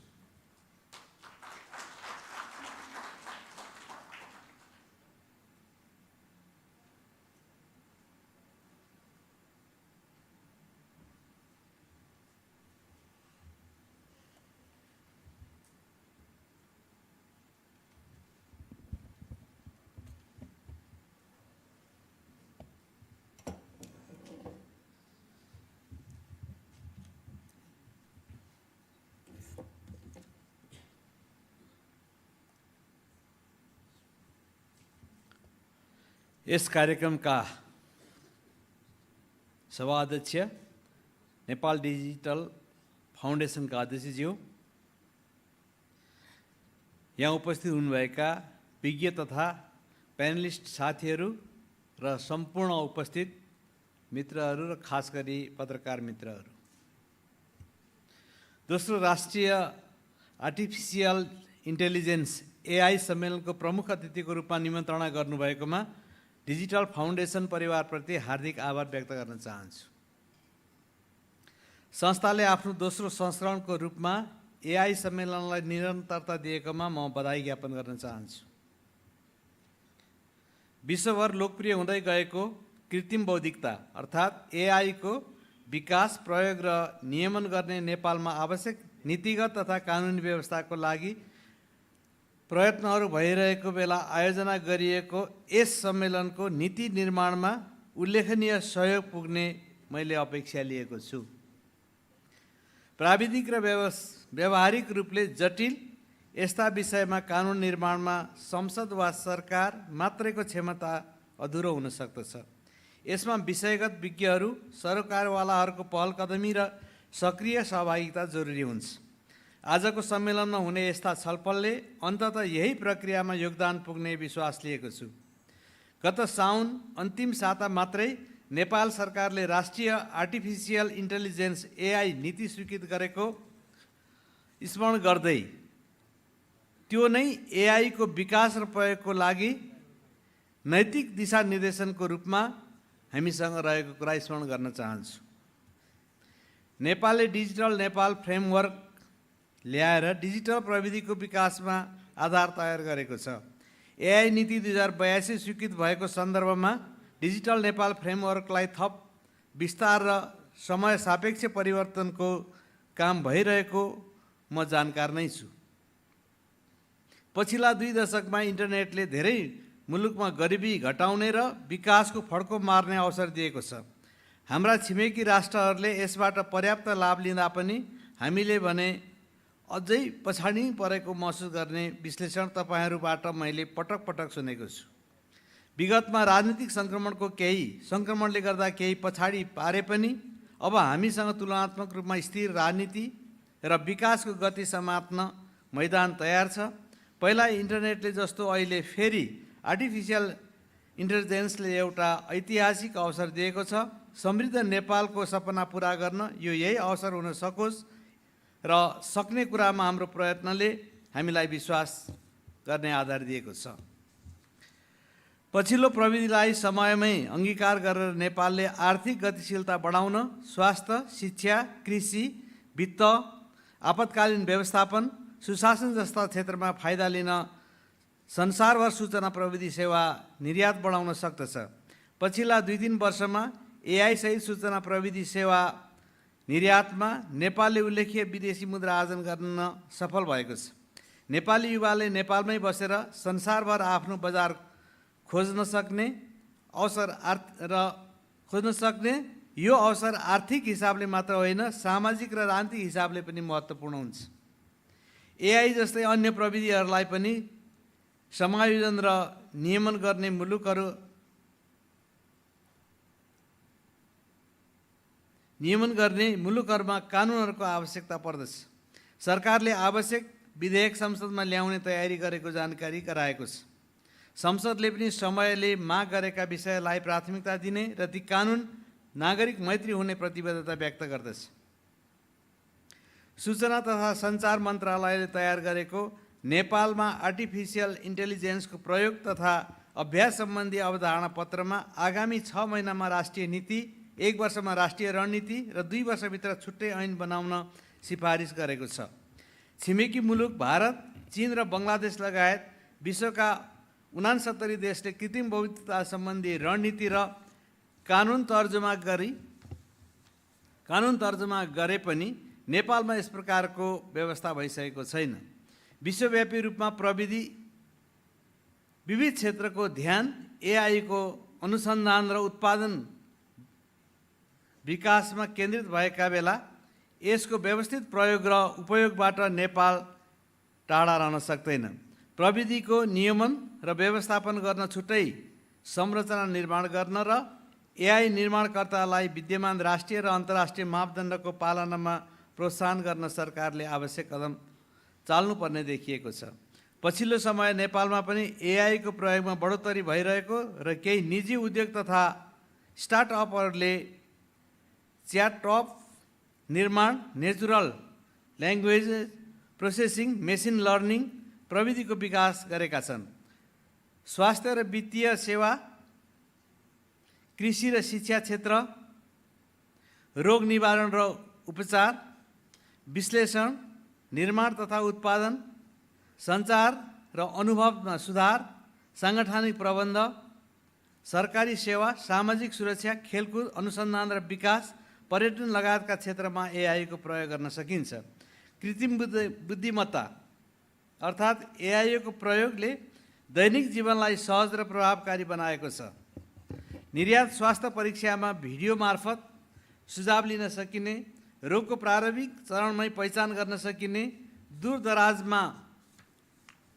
यस कार्यक्रमका सभाध्यक्ष नेपाल डिजिटल फाउन्डेसनका अध्यक्षज्यू, यहाँ उपस्थित हुनुभएका विज्ञ तथा प्यानलिस्ट साथीहरू र सम्पूर्ण उपस्थित मित्रहरू र खास गरी पत्रकार मित्रहरू, दोस्रो राष्ट्रिय आर्टिफिसियल इन्टेलिजेन्स एआई सम्मेलनको प्रमुख अतिथिको रूपमा निमन्त्रणा गर्नुभएकोमा डिजिटल फाउन्डेसन परिवारप्रति हार्दिक आभार व्यक्त गर्न चाहन्छु। संस्थाले आफ्नो दोस्रो संस्करणको रूपमा एआई सम्मेलनलाई निरन्तरता दिएकोमा म बधाई ज्ञापन गर्न चाहन्छु। विश्वभर लोकप्रिय हुँदै गएको कृत्रिम बौद्धिकता अर्थात् एआई को विकास, प्रयोग र नियमन गर्ने नेपालमा आवश्यक नीतिगत तथा कानुनी व्यवस्थाको लागि प्रयत्नहरू भइरहेको बेला आयोजना गरिएको यस सम्मेलनको नीति निर्माणमा उल्लेखनीय सहयोग पुग्ने मैले अपेक्षा लिएको छु। प्राविधिक र व्यावहारिक रूपले जटिल यस्ता विषयमा कानुन निर्माणमा संसद वा सरकार मात्रैको क्षमता अधुरो हुन सक्दछ। यसमा विषयगत विज्ञहरू, सरकारवालाहरूको पहलकदमी र सक्रिय सहभागिता जरुरी हुन्छ। आजको सम्मेलनमा हुने यस्ता छलफलले अन्ततः यही प्रक्रियामा योगदान पुग्ने विश्वास लिएको छु। गत साउन अन्तिम साता मात्रै नेपाल सरकारले राष्ट्रिय आर्टिफिसियल इन्टेलिजेन्स एआई नीति स्वीकृत गरेको स्मरण गर्दै त्यो नै एआई को विकास र प्रयोगको लागि नैतिक दिशानिर्देशनको रूपमा हामीसँग रहेको कुरा स्मरण गर्न चाहन्छु। नेपालले डिजिटल नेपाल फ्रेमवर्क ल्याएर डिजिटल प्रविधिको विकासमा आधार तयार गरेको छ। एआई नीति 2082 स्वीकृत भएको सन्दर्भमा डिजिटल नेपाल फ्रेमवर्कलाई थप विस्तार र समय सापेक्ष परिवर्तनको काम भइरहेको म जानकार नै छु। पछिल्ला 2 दशकमा इन्टरनेटले धेरै मुलुकमा गरिबी घटाउने र विकासको फड्को मार्ने अवसर दिएको छ। हाम्रा छिमेकी राष्ट्रहरूले यसबाट पर्याप्त लाभ लिँदा पनि हामीले भने अझै पछाडि परेको महसुस गर्ने विश्लेषण तपाईहरूबाट मैले पटक पटक सुनेको छु। विगतमा राजनीतिक सङ्क्रमणले गर्दा केही पछाडि पारे पनि अब हामीसँग तुलनात्मक रूपमा स्थिर राजनीति र विकासको गति समात्न मैदान तयार छ। पहिला इन्टरनेटले जस्तो अहिले फेरि आर्टिफिसियल इन्टेलिजेन्सले एउटा ऐतिहासिक अवसर दिएको छ। समृद्ध नेपालको सपना पुरा गर्न यो यही अवसर हुन सकोस् र सक्ने कुरामा हाम्रो प्रयत्नले हामीलाई विश्वास गर्ने आधार दिएको छ। पछिल्लो प्रविधिलाई समयमै अङ्गीकार गरेर नेपालले आर्थिक गतिशीलता बढाउन स्वास्थ्य, शिक्षा, कृषि, वित्त, आपतकालीन व्यवस्थापन, सुशासन जस्ता क्षेत्रमा फाइदा लिन संसारभर सूचना प्रविधि सेवा निर्यात बढाउन सक्दछ। पछिल्ला 2-3 वर्षमा एआई सहित सूचना प्रविधि सेवा निर्यातमा नेपालले उल्लेख्य विदेशी मुद्रा आर्जन गर्न सफल भएको छ। नेपाली युवाले नेपालमै बसेर संसारभर आफ्नो बजार खोज्न सक्ने यो अवसर आर्थिक हिसाबले मात्र होइन, सामाजिक र राजनीतिक हिसाबले पनि महत्त्वपूर्ण हुन्छ। एआई जस्तै अन्य प्रविधिहरूलाई पनि समायोजन र नियमन गर्ने मुलुकहरूमा कानुनहरूको आवश्यकता पर्दछ। सरकारले आवश्यक विधेयक संसदमा ल्याउने तयारी गरेको जानकारी गराएको छ। संसदले पनि समयले माग गरेका विषयलाई प्राथमिकता दिने र ती कानुन नागरिक मैत्री हुने प्रतिबद्धता व्यक्त गर्दछ। सूचना तथा सञ्चार मन्त्रालयले तयार गरेको नेपालमा आर्टिफिसियल इन्टेलिजेन्सको प्रयोग तथा अभ्यास सम्बन्धी अवधारणा पत्रमा आगामी 6 महिनामा राष्ट्रिय नीति, 1 वर्षमा राष्ट्रिय रणनीति र 2 वर्षभित्र छुट्टै ऐन बनाउन सिफारिस गरेको छ। छिमेकी मुलुक भारत, चीन र बङ्गलादेश लगायत विश्वका 69 देशले कृत्रिम बुद्धिमत्ता सम्बन्धी रणनीति र कानुन तर्जुमा गरे पनि नेपालमा यस प्रकारको व्यवस्था भइसकेको छैन। विश्वव्यापी रूपमा प्रविधि विविध क्षेत्रको ध्यान एआई को अनुसन्धान र उत्पादन विकासमा केन्द्रित भएका बेला यसको व्यवस्थित प्रयोग र उपयोगबाट नेपाल टाढा रहन सक्दैन। प्रविधिको नियमन र व्यवस्थापन गर्न छुट्टै संरचना निर्माण गर्न र एआई निर्माणकर्तालाई विद्यमान राष्ट्रिय र अन्तर्राष्ट्रिय मापदण्डको पालनामा प्रोत्साहन गर्न सरकारले आवश्यक कदम चाल्नुपर्ने देखिएको छ। पछिल्लो समय नेपालमा पनि एआई को प्रयोगमा बढोत्तरी भइरहेको र केही निजी उद्योग तथा स्टार्टअपहरूले च्याटबट निर्माण, natural language processing, machine learning प्रविधिको विकास गरेका छन्। स्वास्थ्य र वित्तीय सेवा, कृषि र शिक्षा क्षेत्र, रोग निवारण र उपचार, विश्लेषण, निर्माण तथा उत्पादन, सञ्चार र अनुभवमा सुधार, साङ्गठनिक प्रबन्ध, सरकारी सेवा, सामाजिक सुरक्षा, खेलकुद, अनुसन्धान र विकास, पर्यटन लगायतका क्षेत्रमा एआई को प्रयोग गर्न सकिन्छ। कृत्रिम बुद्धिमत्ता अर्थात् एआई को प्रयोगले दैनिक जीवनलाई सहज र प्रभावकारी बनाएको छ। निर्यात स्वास्थ्य परीक्षामा भिडियो मार्फत सुझाव लिन सकिने, रोगको प्रारम्भिक चरणमै पहिचान गर्न सकिने, दूरदराजमा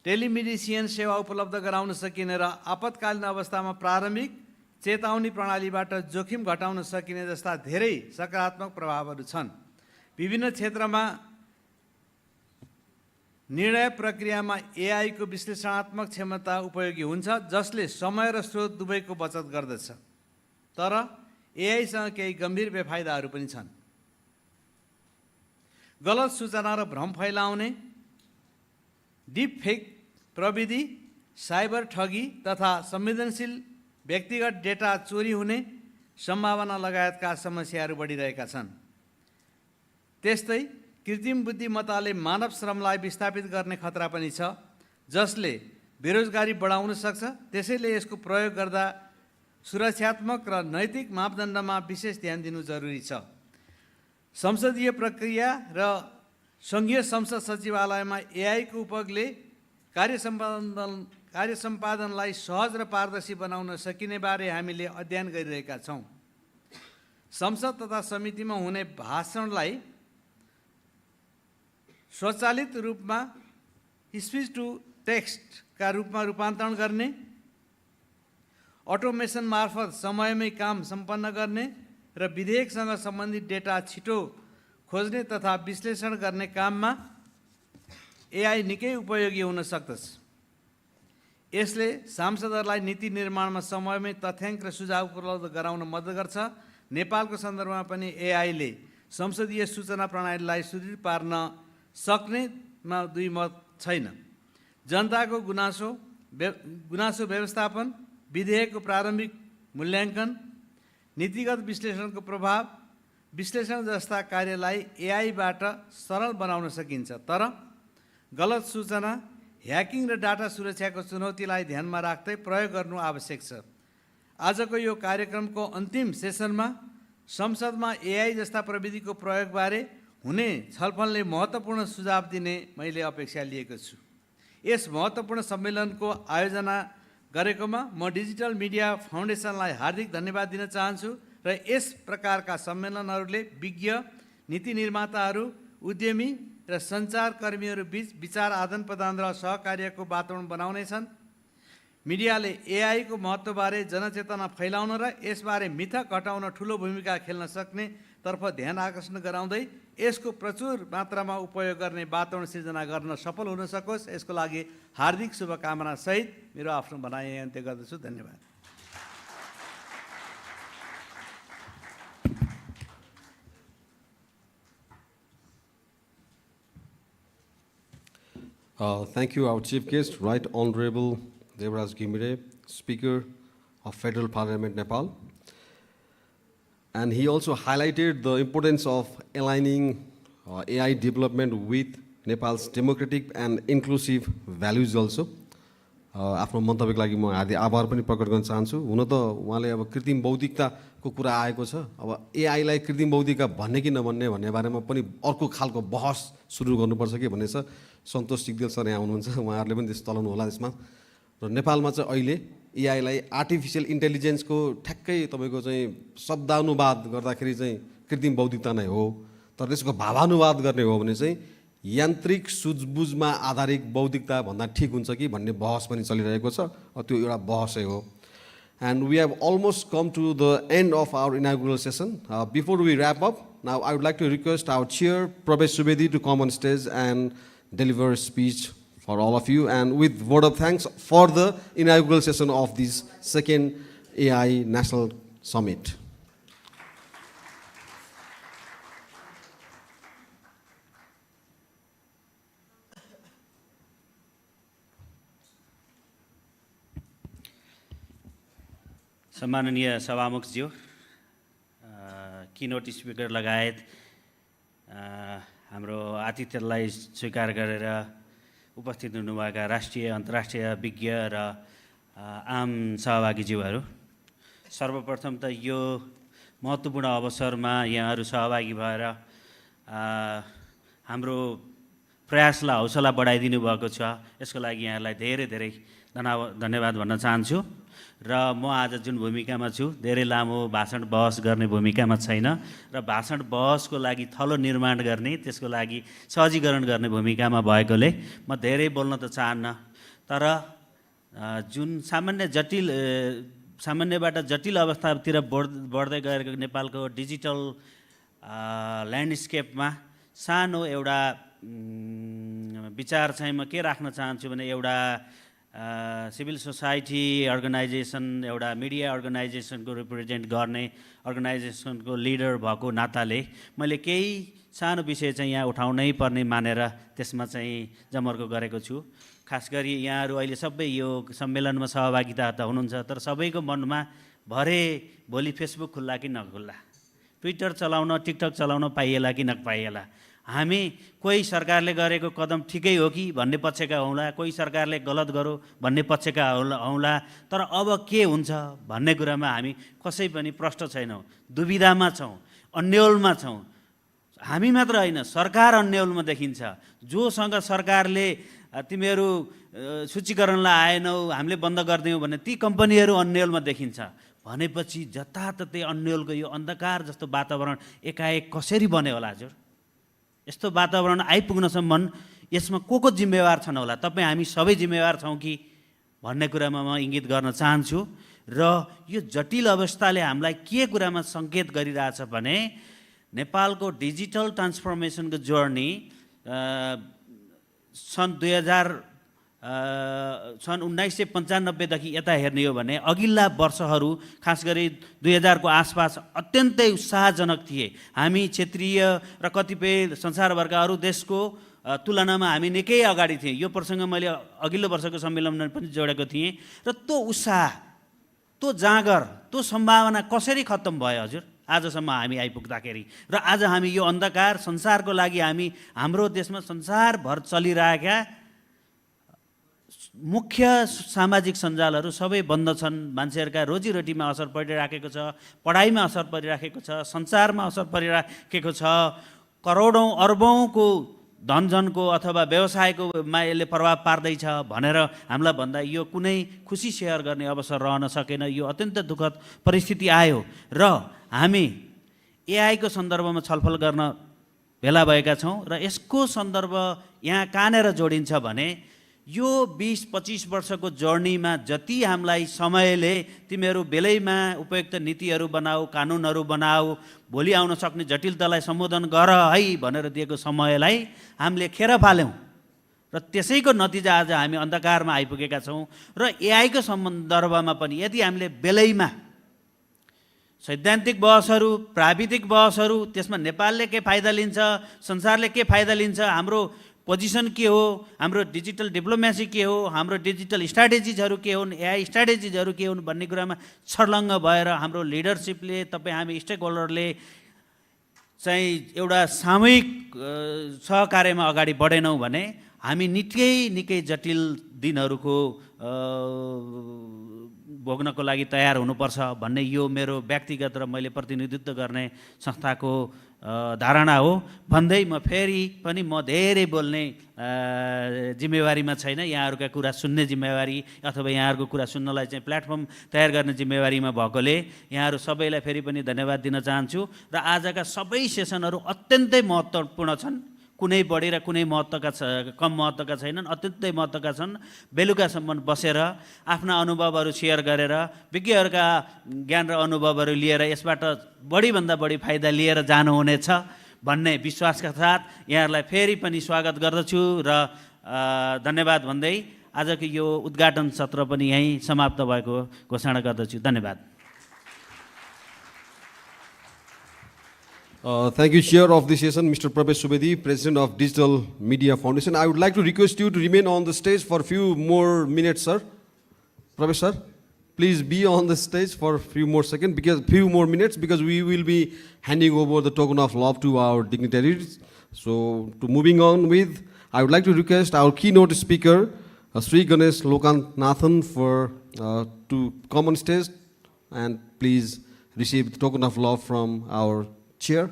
टेलिमेडिसिन सेवा उपलब्ध गराउन सकिने र आपतकालीन अवस्थामा प्रारम्भिक चेतावनी प्रणालीबाट जोखिम घटाउन सकिने जस्ता धेरै सकारात्मक प्रभावहरू छन्। विभिन्न क्षेत्रमा निर्णय प्रक्रियामा एआई को विश्लेषणात्मक क्षमता उपयोगी हुन्छ, जसले समय र स्रोत दुवैको बचत गर्दछ। तर एआईसँग केही गम्भीर बेफाइदाहरू पनि छन्। गलत सूचना र भ्रम फैलाउने, डिप फेक प्रविधि, साइबर ठगी तथा संवेदनशील व्यक्तिगत डेटा चोरी हुने सम्भावना लगायतका समस्याहरू बढिरहेका छन्। त्यस्तै कृत्रिम बुद्धिमत्ताले मानव श्रमलाई विस्थापित गर्ने खतरा पनि छ, जसले बेरोजगारी बढाउन सक्छ। त्यसैले यसको प्रयोग गर्दा सुरक्षात्मक र नैतिक मापदण्डमा विशेष ध्यान दिनु जरुरी छ। संसदीय प्रक्रिया र सङ्घीय संसद सचिवालयमा एआई को उपयोगले कार्य सम्पादनलाई सहज र पारदर्शी बनाउन सकिने बारे हामीले अध्ययन गरिरहेका छौँ। संसद तथा समितिमा हुने भाषणलाई स्वचालित रूपमा स्पिच टु टेक्स्टका रूपमा रूपान्तरण गर्ने, अटोमेसन मार्फत समयमै काम सम्पन्न गर्ने र विधेयकसँग सम्बन्धित डेटा छिटो खोज्ने तथा विश्लेषण गर्ने काममा एआई निकै उपयोगी हुन सक्दछ। यसले सांसदहरूलाई नीति निर्माणमा समयमै तथ्याङ्क र सुझाव उपलब्ध गराउन मद्दत गर्छ। नेपालको सन्दर्भमा पनि एआईले संसदीय सूचना प्रणालीलाई सुदृढ पार्न सक्नेमा दुई मत छैन। जनताको गुनासो व्यवस्थापन, विधेयकको प्रारम्भिक मूल्याङ्कन, नीतिगत विश्लेषणको प्रभाव विश्लेषण जस्ता कार्यलाई एआईबाट सरल बनाउन सकिन्छ, तर गलत सूचना, ह्याकिङ र डाटा सुरक्षाको चुनौतीलाई ध्यानमा राख्दै प्रयोग गर्नु आवश्यक छ। आजको यो कार्यक्रमको अन्तिम सेसनमा संसदमा एआई जस्ता प्रविधिको प्रयोगबारे हुने छलफलले महत्त्वपूर्ण सुझाव दिने मैले अपेक्षा लिएको छु। यस महत्त्वपूर्ण सम्मेलनको आयोजना गरेकोमा म डिजिटल मिडिया फाउन्डेसनलाई हार्दिक धन्यवाद दिन चाहन्छु र यस प्रकारका सम्मेलनहरूले विज्ञ, नीति निर्माताहरू, उद्यमी र सञ्चारकर्मीहरू बीच विचार आदान प्रदान र सहकार्यको वातावरण बनाउनेछन्। मिडियाले एआईको महत्त्वबारे जनचेतना फैलाउन र यसबारे मिथक हटाउन ठुलो भूमिका खेल्न सक्ने तर्फ ध्यान आकर्षण गराउँदै यसको प्रचुर मात्रामा उपयोग गर्ने वातावरण सिर्जना गर्न सफल हुन सकोस्, यसको लागि हार्दिक शुभकामना सहित मेरो आफ्नो भनाइ अन्त्य गर्दछु। धन्यवाद। Thank you, our chief guest, Right Honorable Devraj Ghimire, Speaker of Federal Parliament, Nepal. And he also highlighted the importance of aligning AI development with Nepal's democratic and inclusive values also. आफ्नो मन्तव्यको लागि म हार्दिक आभार पनि प्रकट गर्न चाहन्छु। हुन त उहाँले अब कृत्रिम बौद्धिकताको कुरा आएको छ, अब एआईलाई कृत्रिम बौद्धिकता भन्ने कि नभन्ने भन्ने बारेमा पनि अर्को खालको बहस सुरु गर्नुपर्छ कि भन्ने छ। सन्तोष सिग्देल सर यहाँ हुनुहुन्छ, उहाँहरूले पनि त्यस चलाउनु होला त्यसमा। र नेपालमा चाहिँ अहिले एआईलाई आर्टिफिसियल इन्टेलिजेन्सको ठ्याक्कै तपाईँको चाहिँ शब्दानुवाद गर्दाखेरि चाहिँ कृत्रिम बौद्धिकता नै हो, तर त्यसको भावानुवाद गर्ने हो भने चाहिँ यान्त्रिक सुझबुझमा आधारित बौद्धिकता भन्दा ठिक हुन्छ कि भन्ने बहस पनि चलिरहेको छ। त्यो एउटा बहसै हो। And we have almost come to the end of our inaugural session. Before we wrap up, now I would like to request our chair, Prabesh Subedi, to come on stage and deliver a speech for all of you, and with word of thanks for the inaugural session of this second AI National Summit. सम्माननीय सभामुखज्यू, keynote speaker लगायत हाम्रो आतिथ्यलाई स्वीकार गरेर उपस्थित हुनुभएका राष्ट्रिय अन्तर्राष्ट्रिय विज्ञ र आम सहभागीज्यूहरू, सर्वप्रथम त यो महत्त्वपूर्ण अवसरमा यहाँहरू सहभागी भएर हाम्रो प्रयासलाई हौसला बढाइदिनु भएको छ। यसको लागि यहाँलाई धेरै धेरै धन्यवाद भन्न चाहन्छु। र म आज जुन भूमिकामा छु, धेरै लामो भाषण बहस गर्ने भूमिकामा छैन र भाषण बहसको लागि थलो निर्माण गर्ने, त्यसको लागि सहजीकरण गर्ने भूमिकामा भएकोले म धेरै बोल्न त चाहन्न। तर जुन सामान्यबाट जटिल अवस्थातिर बढ्दै गएको नेपालको डिजिटल ल्यान्डस्केपमा सानो एउटा विचार चाहिँ म के राख्न चाहन्छु भने, एउटा सिभिल सोसाइटी अर्गनाइजेसन, एउटा मिडिया अर्गनाइजेसनको रिप्रेजेन्ट गर्ने अर्गनाइजेसनको लिडर भएको नाताले मैले केही सानो विषय चाहिँ यहाँ उठाउनै पर्ने मानेर त्यसमा चाहिँ जमर्को गरेको छु। खास गरी यहाँहरू अहिले सबै यो सम्मेलनमा सहभागिता त हुनुहुन्छ, तर सबैको मनमा भरे भोलि फेसबुक खुल्ला कि नखुल्ला, ट्विटर चलाउन टिकटक चलाउन पाइएला कि नपाइएला, हामी कोही सरकारले गरेको कदम ठिकै हो कि भन्ने पक्षका हौँला, कोही सरकारले गलत गरो भन्ने पक्षका हौँला, तर अब के हुन्छ भन्ने कुरामा हामी कसै पनि प्रष्ट छैनौँ, दुविधामा छौँ, अन्यलमा छौँ। हामी मात्र होइन, सरकार अन्यलमा देखिन्छ। जोसँग सरकारले तिमीहरू सूचीकरणलाई आएनौ, हामीले बन्द गरिदियौँ भने ती कम्पनीहरू अन्यलमा देखिन्छ भनेपछि जताततै अन्यलको यो अन्धकार जस्तो वातावरण एकाएक कसरी बन्यो होला हजुर? यस्तो वातावरण आइपुग्नसम्म यसमा को जिम्मेवार छन् होला? तपाईँ हामी सबै जिम्मेवार छौँ कि भन्ने कुरामा म इङ्गित गर्न चाहन्छु। र यो जटिल अवस्थाले हामीलाई के कुरामा सङ्केत गरिरहेछ भने नेपालको डिजिटल ट्रान्सफर्मेसनको जर्नी सन् 1995 देखि यता हेर्ने हो भने अघिल्ला वर्षहरू खास गरी 2000 को आसपास अत्यन्तै उत्साहजनक थिए। हामी क्षेत्रीय र कतिपय संसारभरका अरू देशको तुलनामा हामी निकै अगाडि थियौँ। यो प्रसङ्ग मैले अघिल्लो वर्षको सम्मेलनमा पनि जोडेको थिएँ। र त्यो उत्साह, त्यो जाँगर, त्यो सम्भावना कसरी खत्तम भयो हजुर आजसम्म हामी आइपुग्दाखेरि? र आज हामी यो अन्धकार संसारको लागि हामी हाम्रो देशमा संसारभर चलिरहेका मुख्य सामाजिक सञ्जालहरू सबै बन्द छन्। मान्छेहरूका रोजीरोटीमा असर परिराखेको छ, पढाइमा असर परिराखेको छ, सञ्चारमा असर परिराखेको छ, करोडौँ अर्बौँको धनजनको अथवा व्यवसायकोमा यसले प्रभाव पार्दैछ भनेर हामीलाई भन्दा यो कुनै खुसी सेयर गर्ने अवसर रहन सकेन। यो अत्यन्त दुःखद परिस्थिति आयो र हामी एआईको सन्दर्भमा छलफल गर्न भेला भएका छौँ। र यसको सन्दर्भ यहाँ कहाँनिर जोडिन्छ भने यो 20-25 वर्षको जर्नीमा जति हामीलाई समयले तिमीहरू बेलैमा उपयुक्त नीतिहरू बनाऊ, कानुनहरू बनाऊ, भोलि आउन सक्ने जटिलतालाई सम्बोधन गर है भनेर दिएको समयलाई हामीले खेर फाल्यौँ र त्यसैको नतिजा आज हामी अन्धकारमा आइपुगेका छौँ। र एआईको सन्दर्भमा पनि यदि हामीले बेलैमा सैद्धान्तिक बहसहरू, प्राविधिक बहसहरू, त्यसमा नेपालले के फाइदा लिन्छ, संसारले के फाइदा लिन्छ, हाम्रो पोजिसन के हो, हाम्रो डिजिटल डिप्लोमेसी के हो, हाम्रो डिजिटल स्ट्राटेजिजहरू के हुन्, एआई स्ट्राटेजिजहरू के हुन् भन्ने कुरामा छर्लङ्ग भएर हाम्रो लिडरसिपले, तपाईँ हामी स्टेक होल्डरले चाहिँ एउटा सामूहिक सहकार्यमा अगाडि बढेनौँ भने हामी निकै जटिल दिनहरूको भोग्नको लागि तयार हुनुपर्छ भन्ने यो मेरो व्यक्तिगत र मैले प्रतिनिधित्व गर्ने संस्थाको धारणा हो। भन्दै म फेरि पनि म धेरै बोल्ने जिम्मेवारीमा छैन, यहाँहरूका कुरा सुन्ने जिम्मेवारी अथवा यहाँहरूको कुरा सुन्नलाई चाहिँ प्लेटफर्म तयार गर्ने जिम्मेवारीमा भएकोले यहाँहरू सबैलाई फेरि पनि धन्यवाद दिन चाहन्छु। र आजका सबै सेसनहरू अत्यन्तै महत्त्वपूर्ण छन्, कुनै बढी र कुनै कम महत्त्वका छैनन्, अत्यन्तै महत्त्वका छन्। बेलुकासम्म बसेर आफ्ना अनुभवहरू सेयर गरेर विज्ञहरूका ज्ञान र अनुभवहरू लिएर यसबाट बढीभन्दा बढी फाइदा लिएर जानुहुनेछ भन्ने विश्वासका साथ यहाँहरूलाई फेरि पनि स्वागत गर्दछु र धन्यवाद भन्दै आजको यो उद्घाटन सत्र पनि यहीँ समाप्त भएको घोषणा गर्दछु। धन्यवाद। Thank you, Chair of this session, Mr. Prabesh Subedi, President of Digital Media Foundation. I would like to request you to remain on the stage for a few more minutes, sir. Prabesh, sir, please be on the stage for a few more minutes, because we will be handing over the token of love to our dignitaries. So, to moving on with, I would like to request our keynote speaker, Sriganesh Lokanathan, to come on stage and please receive the token of love from our chair.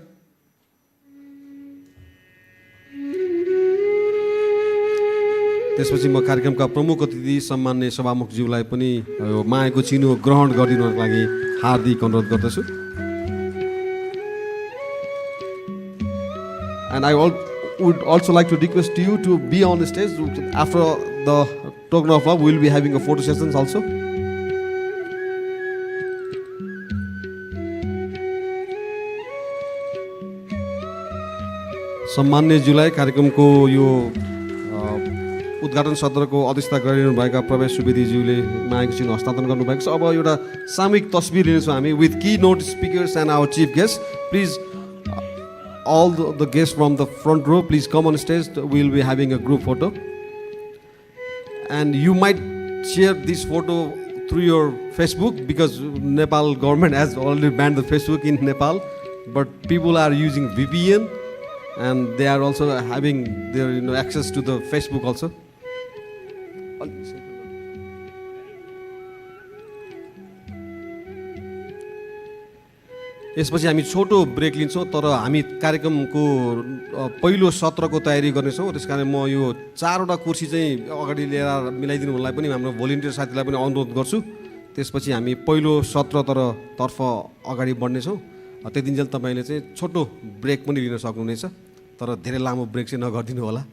त्यसपछि म कार्यक्रमका प्रमुख अतिथि सम्मान्य सभामुखज्यूलाई पनि मायाको चिनो ग्रहण गरिदिनको लागि हार्दिक अनुरोध गर्दछु। And I would also like to request you to be on the stage. After the token of love, we will be having a photo sessions also. सम्मान्यज्यूलाई कार्यक्रमको यो उद्घाटन सत्रको अध्यक्षता गरिरहनुभएका प्रवेश सुवेदीज्यूले मायाको चिन्ह हस्तान्तरण गर्नुभएको छ। अब एउटा सामूहिक तस्बिर लिनेछौँ हामी with keynote speakers and our chief guest. Please all the guests from the front row, please come on stage. We'll be having a group photo. And you might share this photo through your Facebook, because Nepal government has already banned the Facebook in Nepal, but people are using VPN, and they are also having their access to the Facebook also. यसपछि हामी छोटो break लिन्छौँ, तर हामी कार्यक्रमको पहिलो सत्रको तयारी गर्नेछौँ। त्यसकारण म यो 4वटा कुर्सी चाहिँ अगाडि लिएर मिलाइदिनु हुनलाई पनि हाम्रो भोलिन्टियर साथीलाई पनि अनुरोध गर्छु। त्यसपछि हामी पहिलो सत्रतर्फ अगाडि बढ्नेछौँ। त्यतिन्जेल तपाईँले चाहिँ छोटो ब्रेक पनि लिन सक्नुहुनेछ, तर धेरै लामो ब्रेक चाहिँ नगरिदिनु होला।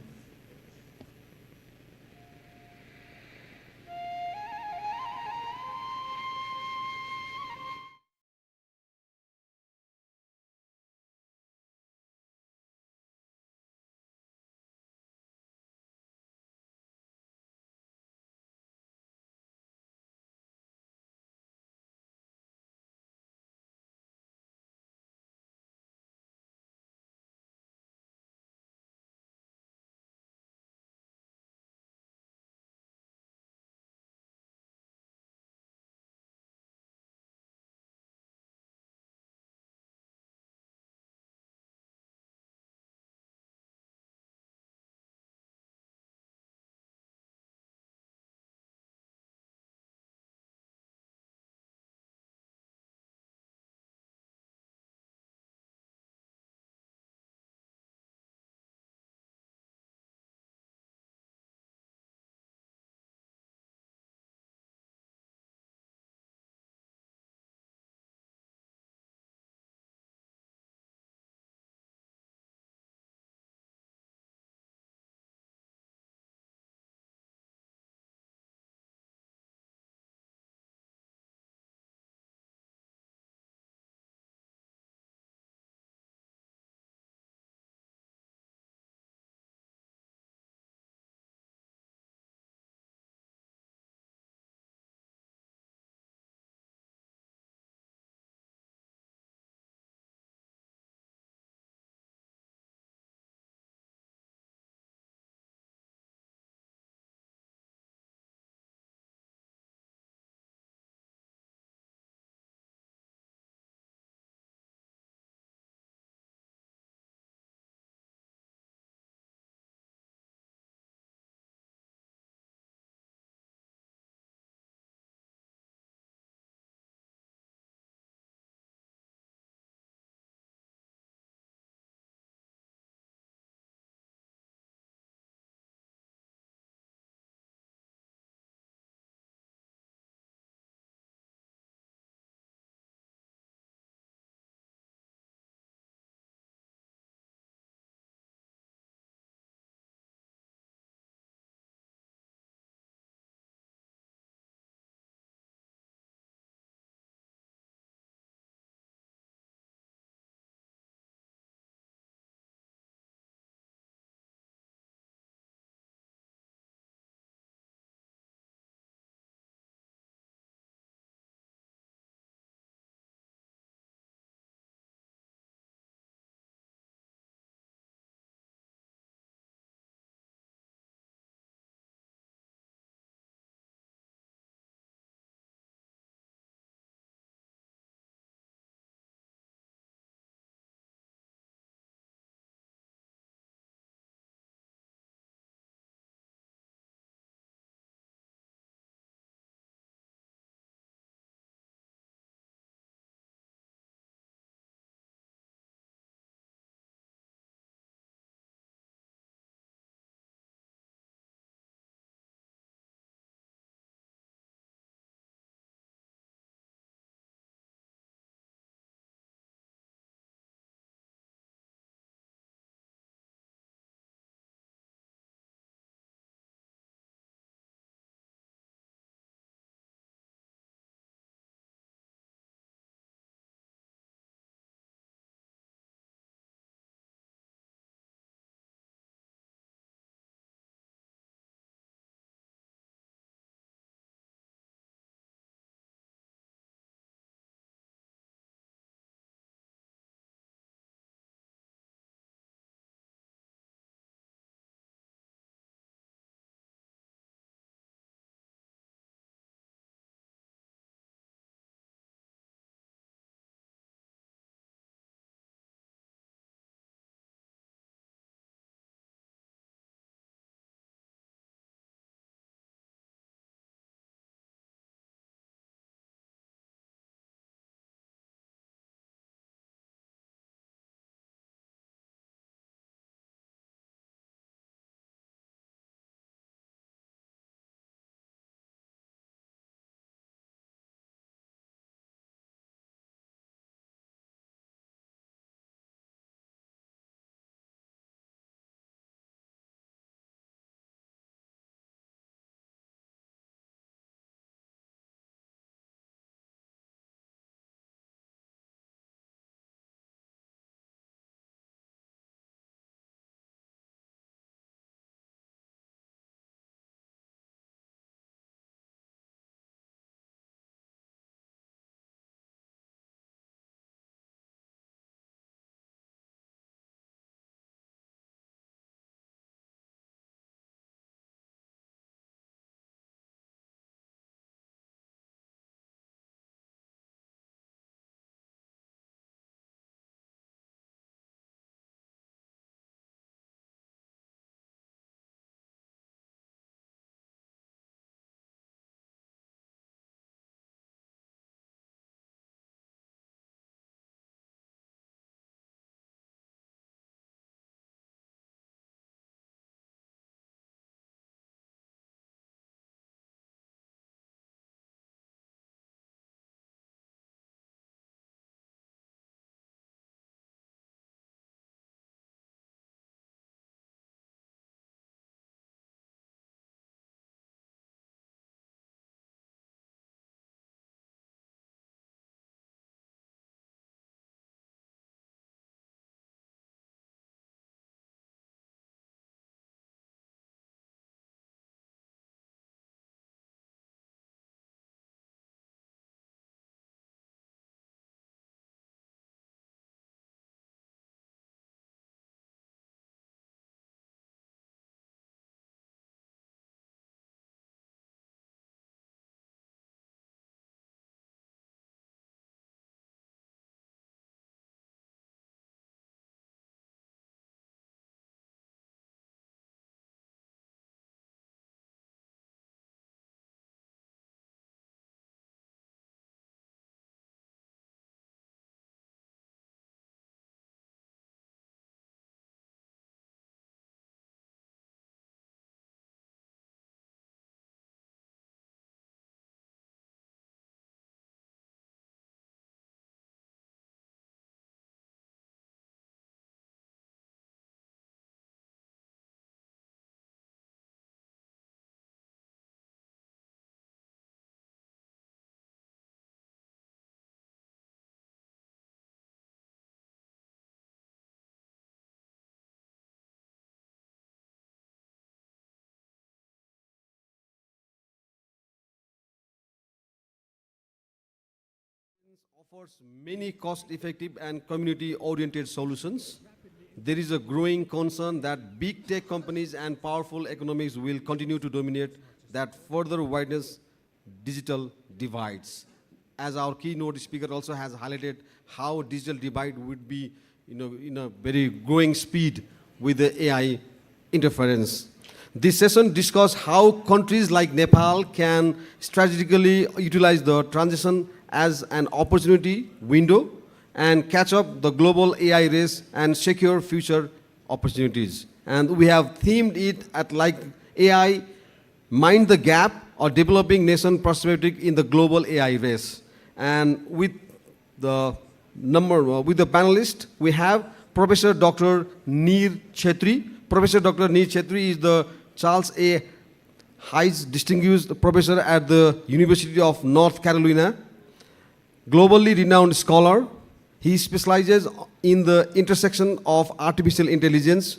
offers many cost-effective and community-oriented solutions. There is a growing concern that big tech companies and powerful economies will continue to dominate, that further widens digital divides. As our keynote speaker also has highlighted, how digital divide would be in a very growing speed with the AI interference. This session discusses how countries like Nepal can strategically utilize the transition as an opportunity window and catch up the global AI race and secure future opportunities. And we have themed it at like AI, mind the gap, or developing nation perspective in the global AI race. And with the panelists, we have Professor Dr. Neer Chhetri. Professor Dr. Neer Chhetri is the Charles A. Hayes Distinguished Professor at the University of North Carolina, globally renowned scholar. He specializes in the intersection of artificial intelligence,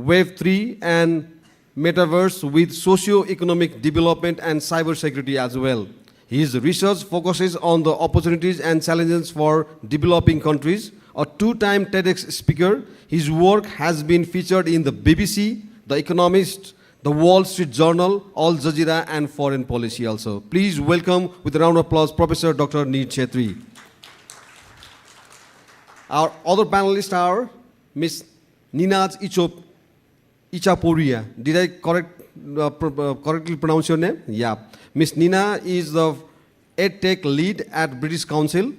Web3, and metaverse with socio-economic development and cybersecurity as well. His research focuses on the opportunities and challenges for developing countries. A two-time TEDx speaker, his work has been featured in the BBC, The Economist, The Wall Street Journal, Al Jazeera, and Foreign Policy also. Please welcome, with a round of applause, Professor Dr. Neer Chhetri. Our other panelists are Ms. Ninaz Ichaporia. Did I correctly pronounce your name? Yeah. Ms. Nina is the EdTech lead at British Council,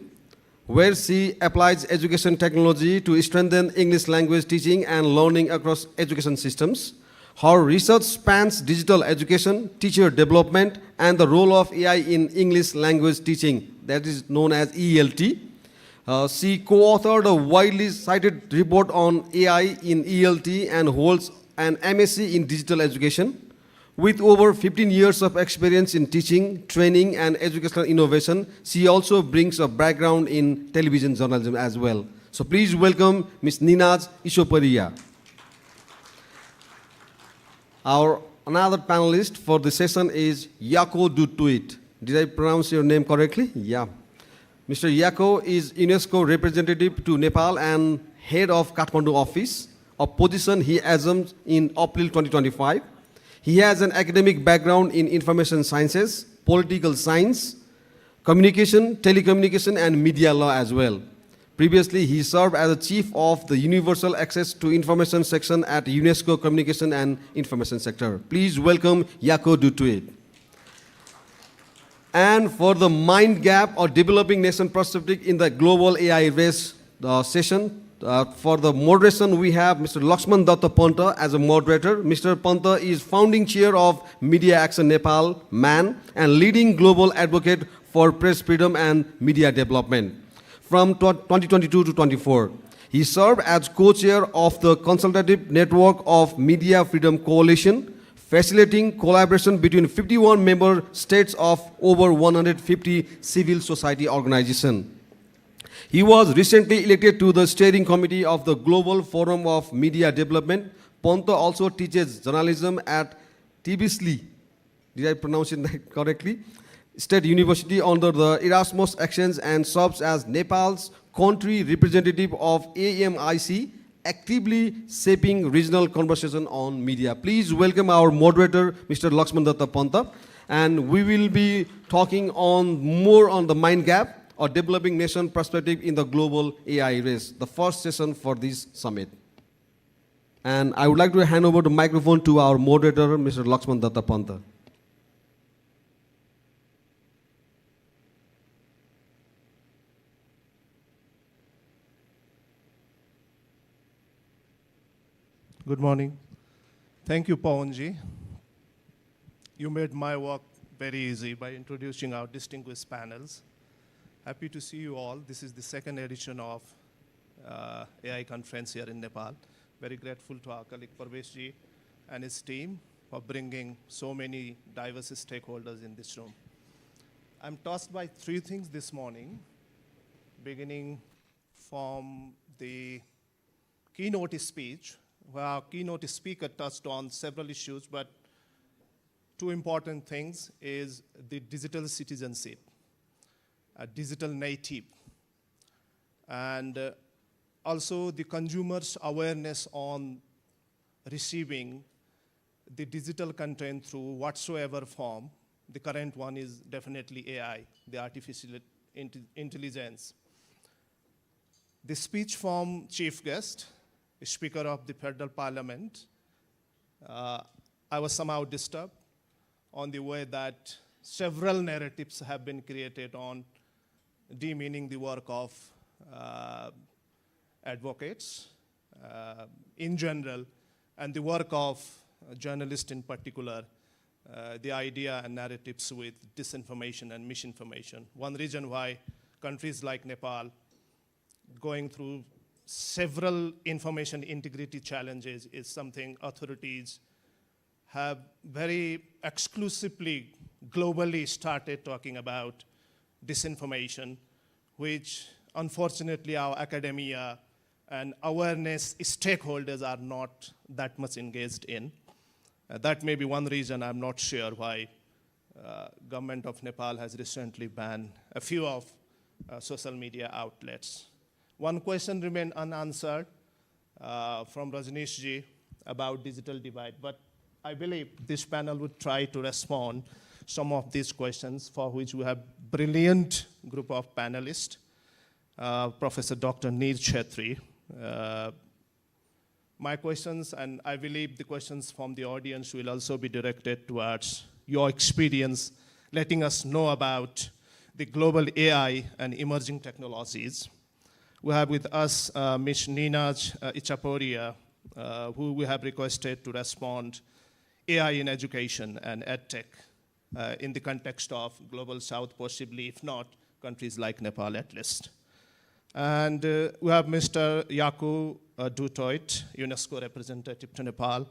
where she applies education technology to strengthen English language teaching and learning across education systems. Her research spans digital education, teacher development, and the role of AI in English language teaching, that is known as ELT. She co-authored a widely cited report on AI in ELT and holds an MSc in digital education. With over 15 years of experience in teaching, training, and educational innovation, she also brings a background in television journalism as well. So please welcome Ms. Ninaz Ichaporia. Our another panelist for the session is Yako Dutuit. Did I pronounce your name correctly? Yeah. Mr. Yako is UNESCO representative to Nepal and head of Kathmandu office, a position he assumed in April 2025. He has an academic background in information sciences, political science, communication, telecommunication, and media law as well. Previously, he served as the chief of the Universal Access to Information section at UNESCO Communication and Information Sector. Please welcome Yako Dutuit. And for the mind gap or developing nation perspective in the global AI race session, for the moderation, we have Mr. Lakshman Datta Panta as a moderator. Mr. Panta is founding chair of Media Action Nepal, MAN, and leading global advocate for press freedom and media development. From 2022 to 24, he served as co-chair of the Consultative Network of Media Freedom Coalition, facilitating collaboration between 51 member states of over 150 civil society organizations. He was recently elected to the steering committee of the Global Forum of Media Development. Ponta also teaches journalism at Tbilisi, did I pronounce it correctly? State University under the Erasmus Exchange, and serves as Nepal's country representative of AMIC, actively shaping regional conversation on media. Please welcome our moderator, Mr. Lakshman Datta Panta. And we will be talking more on the mind gap or developing nation perspective in the global AI race, the first session for this summit. And I would like to hand over the microphone to our moderator, Mr. Lakshman Datta Panta. Good morning. Thank you, Pawanji. You made my work very easy by introducing our distinguished panels. Happy to see you all. This is the second edition of AI conference here in Nepal. Very grateful to our colleague Prabesh and his team for bringing so many diverse stakeholders in this room. I'm touched by three things this morning, beginning from the keynote speech, where our keynote speaker touched on several issues, but two important things is the digital citizenship. digital native. And also the consumers' awareness on receiving the digital content through whatsoever form. The current one is definitely AI, the artificial intelligence. The speech from chief guest, Speaker of the Federal Parliament, I was somehow disturbed on the way that several narratives have been created on demeaning the work of advocates in general, and the work of journalists in particular, the idea and narratives with disinformation and misinformation. One reason why countries like Nepal going through several information integrity challenges is something authorities have very exclusively, globally started talking about disinformation, which unfortunately our academia and awareness stakeholders are not that much engaged in. That may be one reason, I'm not sure why government of Nepal has recently banned a few of social media outlets. One question remained unanswered from Rajneesh ji about digital divide, but I believe this panel would try to respond some of these questions, for which we have brilliant group of panelists. Professor Dr. Neer Chhetri. My questions, and I believe the questions from the audience will also be directed towards your experience, letting us know about the global AI and emerging technologies. We have with us Ms. Ninaj Ichaporia, who we have requested to respond AI in education and EdTech in the context of Global South, possibly, if not, countries like Nepal at least. And we have Mr. Yaku Dutoit, UNESCO representative to Nepal.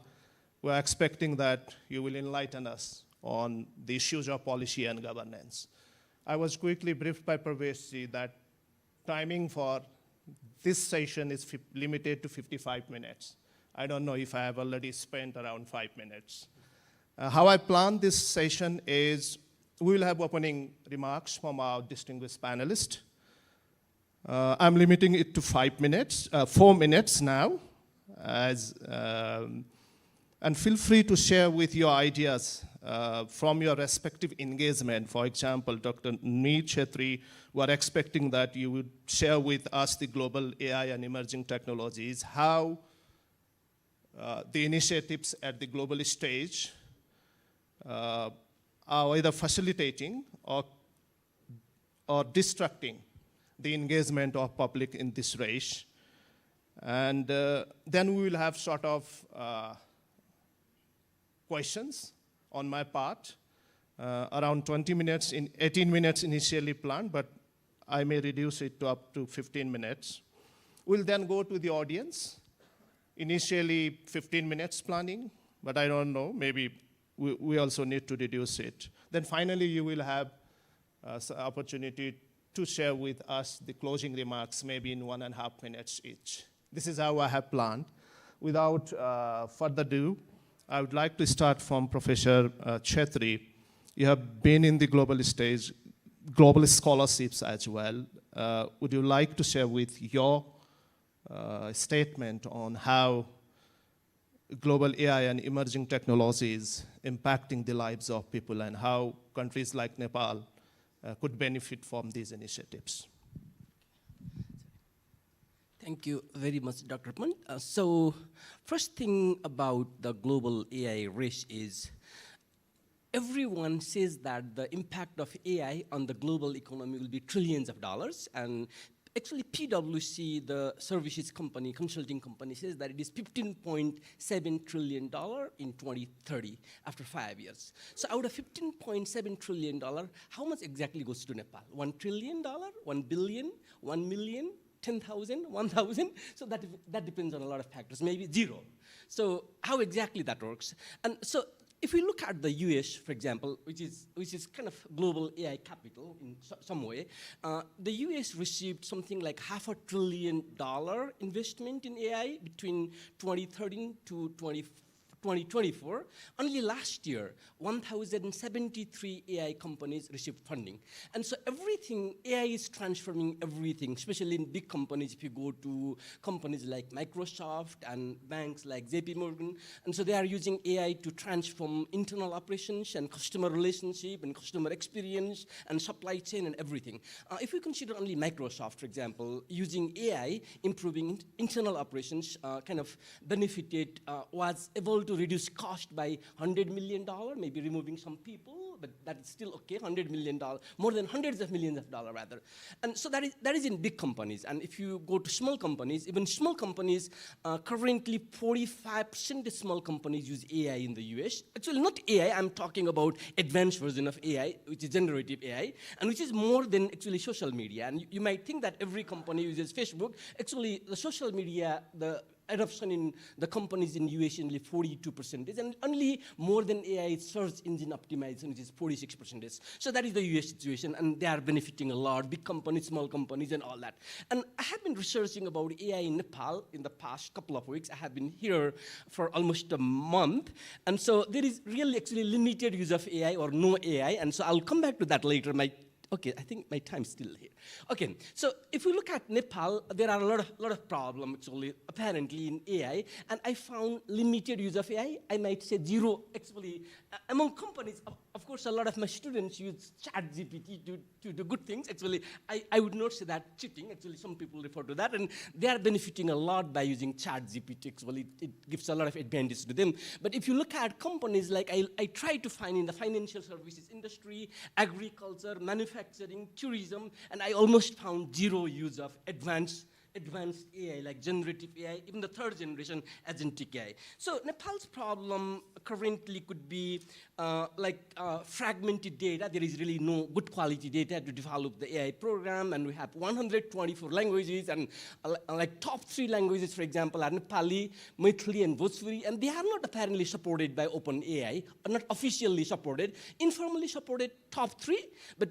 We're expecting that you will enlighten us on the issues of policy and governance. I was quickly briefed by Prabesh that timing for this session is limited to 55 minutes. I don't know if I have already spent around 5 minutes. How I plan this session is we will have opening remarks from our distinguished panelists. I'm limiting it to 5 minutes, 4 minutes now, and feel free to share with your ideas from your respective engagement. For example, Dr. Neer Chhetri, we are expecting that you would share with us the global AI and emerging technologies, how the initiatives at the global stage are either facilitating or distracting the engagement of public in this race. And then we will have sort of questions on my part, around 20 minutes, 18 minutes initially planned, but I may reduce it to up to 15 minutes. We'll then go to the audience. Initially 15 minutes planning, but I don't know, maybe we also need to reduce it. Then finally you will have opportunity to share with us the closing remarks, maybe in 1.5 minutes each. This is how I have planned. Without further ado, I would like to start from Professor Chhetri. You have been in the global stage, global scholarships as well. Would you like to share with your statement on how global AI and emerging technologies impacting the lives of people and how countries like Nepal could benefit from these initiatives? Thank you very much, Dr. Punt. So first thing about the global AI race is everyone says that the impact of AI on the global economy will be trillions of dollars, and actually PwC, the services company, consulting company, says that it is $15.7 trillion in 2030, after 5 years. So out of $15.7 trillion, how much exactly goes to Nepal? $1 trillion, 1 billion, 1 million, 10,000, 1,000? So that depends on a lot of factors, maybe zero. So how exactly that works? And so if we look at the US, for example, which is kind of global AI capital in some way, the US received something like $500 billion investment in AI between 2013 to 2024, only last year, 1,073 AI companies received funding. And so everything, AI is transforming everything, especially in big companies. If you go to companies like Microsoft and banks like JP Morgan, and so they are using AI to transform internal operations and customer relationship and customer experience and supply chain and everything. If we consider only Microsoft, for example, using AI, improving internal operations kind of benefited, was able to reduce cost by $100 million, maybe removing some people, but that's still okay, $100 million, more than hundreds of millions of dollars rather. And so that is in big companies. And if you go to small companies, even small companies, currently 45% of small companies use AI in the US. Actually not AI, I'm talking about advanced version of AI, which is generative AI, and which is more than actually social media. And you might think that every company uses Facebook. Actually, the social media, the adoption in the companies in US is only 42%, and only more than AI search engine optimization, which is 46%. So that is the US situation, and they are benefiting a lot, big companies, small companies, and all that. And I have been researching about AI in Nepal in the past couple of weeks. I have been here for almost a month, and so there is really actually limited use of AI or no AI, and so I'll come back to that later. Okay, I think my time's still here. Okay, so if we look at Nepal, there are a lot of problems actually apparently in AI, and I found limited use of AI. I might say zero actually among companies. Of course, a lot of my students use ChatGPT to do good things. Actually, I would not say that cheating. Actually, some people refer to that, and they are benefiting a lot by using ChatGPT. Actually, it gives a lot of advantage to them. But if you look at companies like I try to find in the financial services industry, agriculture, manufacturing, tourism, and I almost found zero use of advanced AI, like generative AI, even the third generation agentic AI. So Nepal's problem currently could be fragmented data. There is really no good quality data to develop the AI program, and we have 124 languages, and like top 3 languages, for example, are Nepali, Maithili, and Bhojpuri, and they are not apparently supported by OpenAI, not officially supported, informally supported top 3, but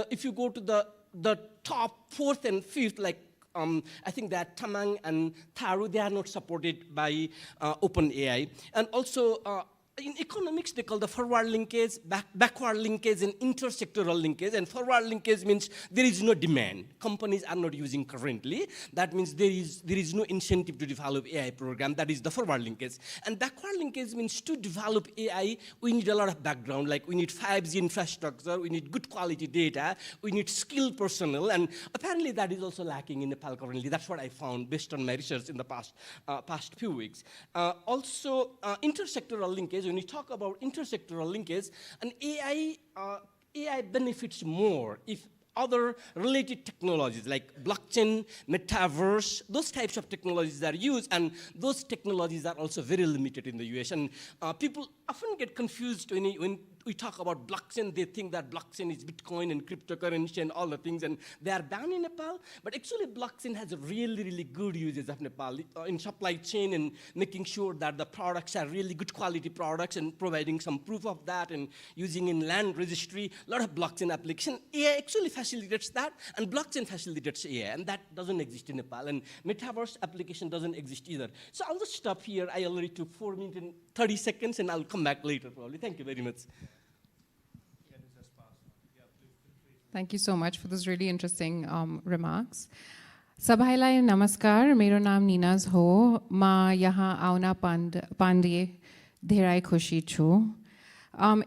if you go to the top 4th and 5th, like I think that Tamang and Tharu, they are not supported by OpenAI. And also, in economics, they call the forward linkage, backward linkage, and intersectoral linkage. And forward linkage means there is no demand. Companies are not using currently. That means there is no incentive to develop AI program. That is the forward linkage. And backward linkage means to develop AI, we need a lot of background. Like we need 5G infrastructure, we need good quality data, we need skilled personnel. And apparently that is also lacking in Nepal currently. That's what I found based on my research in the past few weeks. Also, intersectoral linkage. When you talk about intersectoral linkage, an AI benefits more if other related technologies like blockchain, metaverse, those types of technologies are used, and those technologies are also very limited in the US. And people often get confused when we talk about blockchain. They think that blockchain is Bitcoin and cryptocurrency and all the things, and they are banned in Nepal. But actually, blockchain has really, really good uses of Nepal in supply chain and making sure that the products are really good quality products and providing some proof of that and using in land registry. A lot of blockchain application. AI actually facilitates that, and blockchain facilitates AI, and that doesn't exist in Nepal. And metaverse application doesn't exist either. So I'll just stop here. I already took 4 minutes and 30 seconds, and I'll come back later probably. Thank you very much. Thank you so much for those really interesting remarks. Sabhaiलाई namaskar, मेरो नाम निनाज हो, म यहाँ आउन पाण्डे धेरै खुसी छु.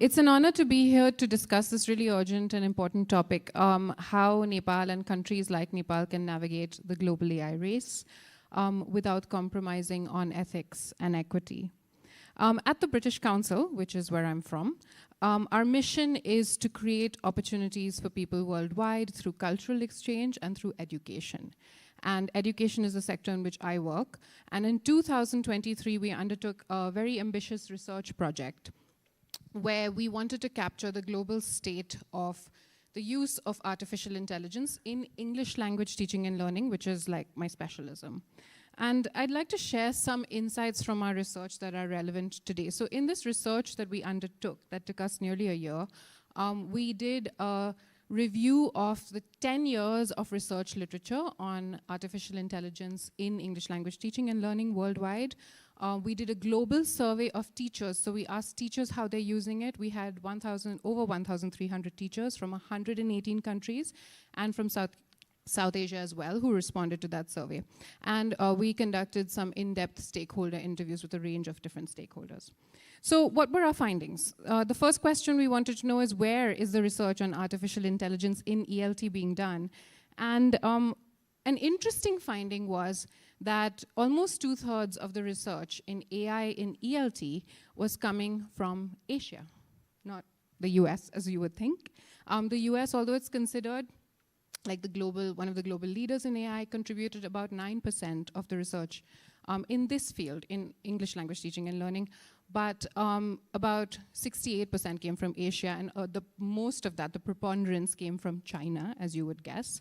It's an honor to be here to discuss this really urgent and important topic, how Nepal and countries like Nepal can navigate the global AI race without compromising on ethics and equity. At the British Council, which is where I'm from, our mission is to create opportunities for people worldwide through cultural exchange and through education. And education is the sector in which I work. And in 2023, we undertook a very ambitious research project where we wanted to capture the global state of the use of artificial intelligence in English language teaching and learning, which is like my specialism. And I'd like to share some insights from our research that are relevant today. So in this research that we undertook, that took us nearly a year, we did a review of the 10 years of research literature on artificial intelligence in English language teaching and learning worldwide. We did a global survey of teachers. So we asked teachers how they're using it. We had over 1,300 teachers from 118 countries and from South Asia as well, who responded to that survey. And we conducted some in-depth stakeholder interviews with a range of different stakeholders. So what were our findings? The first question we wanted to know is, where is the research on artificial intelligence in ELT being done? And an interesting finding was that almost 2/3 of the research in AI in ELT was coming from Asia, not the US, as you would think. The US, although it's considered like one of the global leaders in AI, contributed about 9% of the research in this field, in English language teaching and learning. But about 68% came from Asia, and most of that, the preponderance, came from China, as you would guess.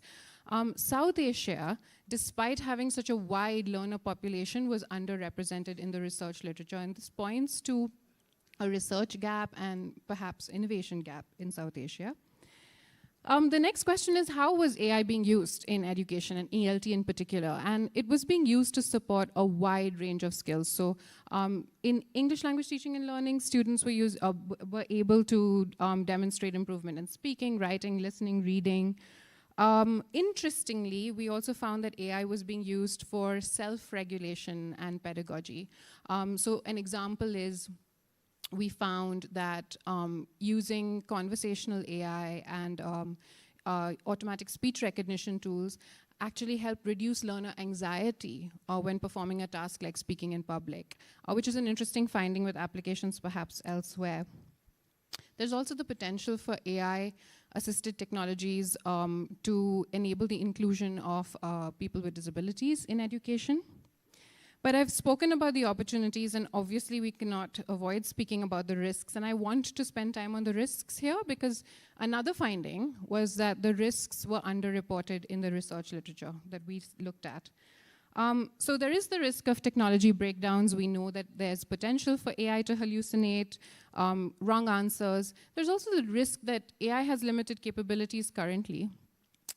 South Asia, despite having such a wide learner population, was underrepresented in the research literature, and this points to a research gap and perhaps innovation gap in South Asia. The next question is, how was AI being used in education, and ELT in particular? And it was being used to support a wide range of skills. So in English language teaching and learning, students were able to demonstrate improvement in speaking, writing, listening, reading. Interestingly, we also found that AI was being used for self-regulation and pedagogy. So an example is, we found that using conversational AI and automatic speech recognition tools actually helped reduce learner anxiety when performing a task like speaking in public, which is an interesting finding with applications perhaps elsewhere. There's also the potential for AI-assisted technologies to enable the inclusion of people with disabilities in education. But I've spoken about the opportunities, and obviously we cannot avoid speaking about the risks. And I want to spend time on the risks here, because another finding was that the risks were underreported in the research literature that we looked at. So there is the risk of technology breakdowns. We know that there's potential for AI to hallucinate, wrong answers. There's also the risk that AI has limited capabilities currently.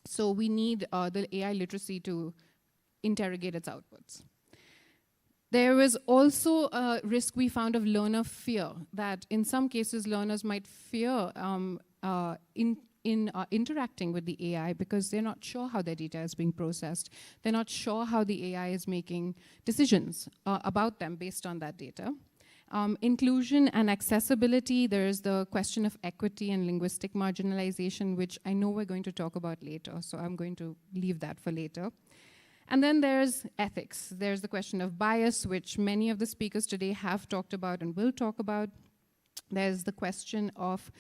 So we need the AI literacy to interrogate its outputs. There was also a risk we found of learner fear, that in some cases learners might fear interacting with the AI because they're not sure how their data is being processed. They're not sure how the AI is making decisions about them based on that data. Inclusion and accessibility, there is the question of equity and linguistic marginalization, which I know we're going to talk about later, so I'm going to leave that for later. And then there's ethics. There's the question of bias, which many of the speakers today have talked about and will talk about. There's the question of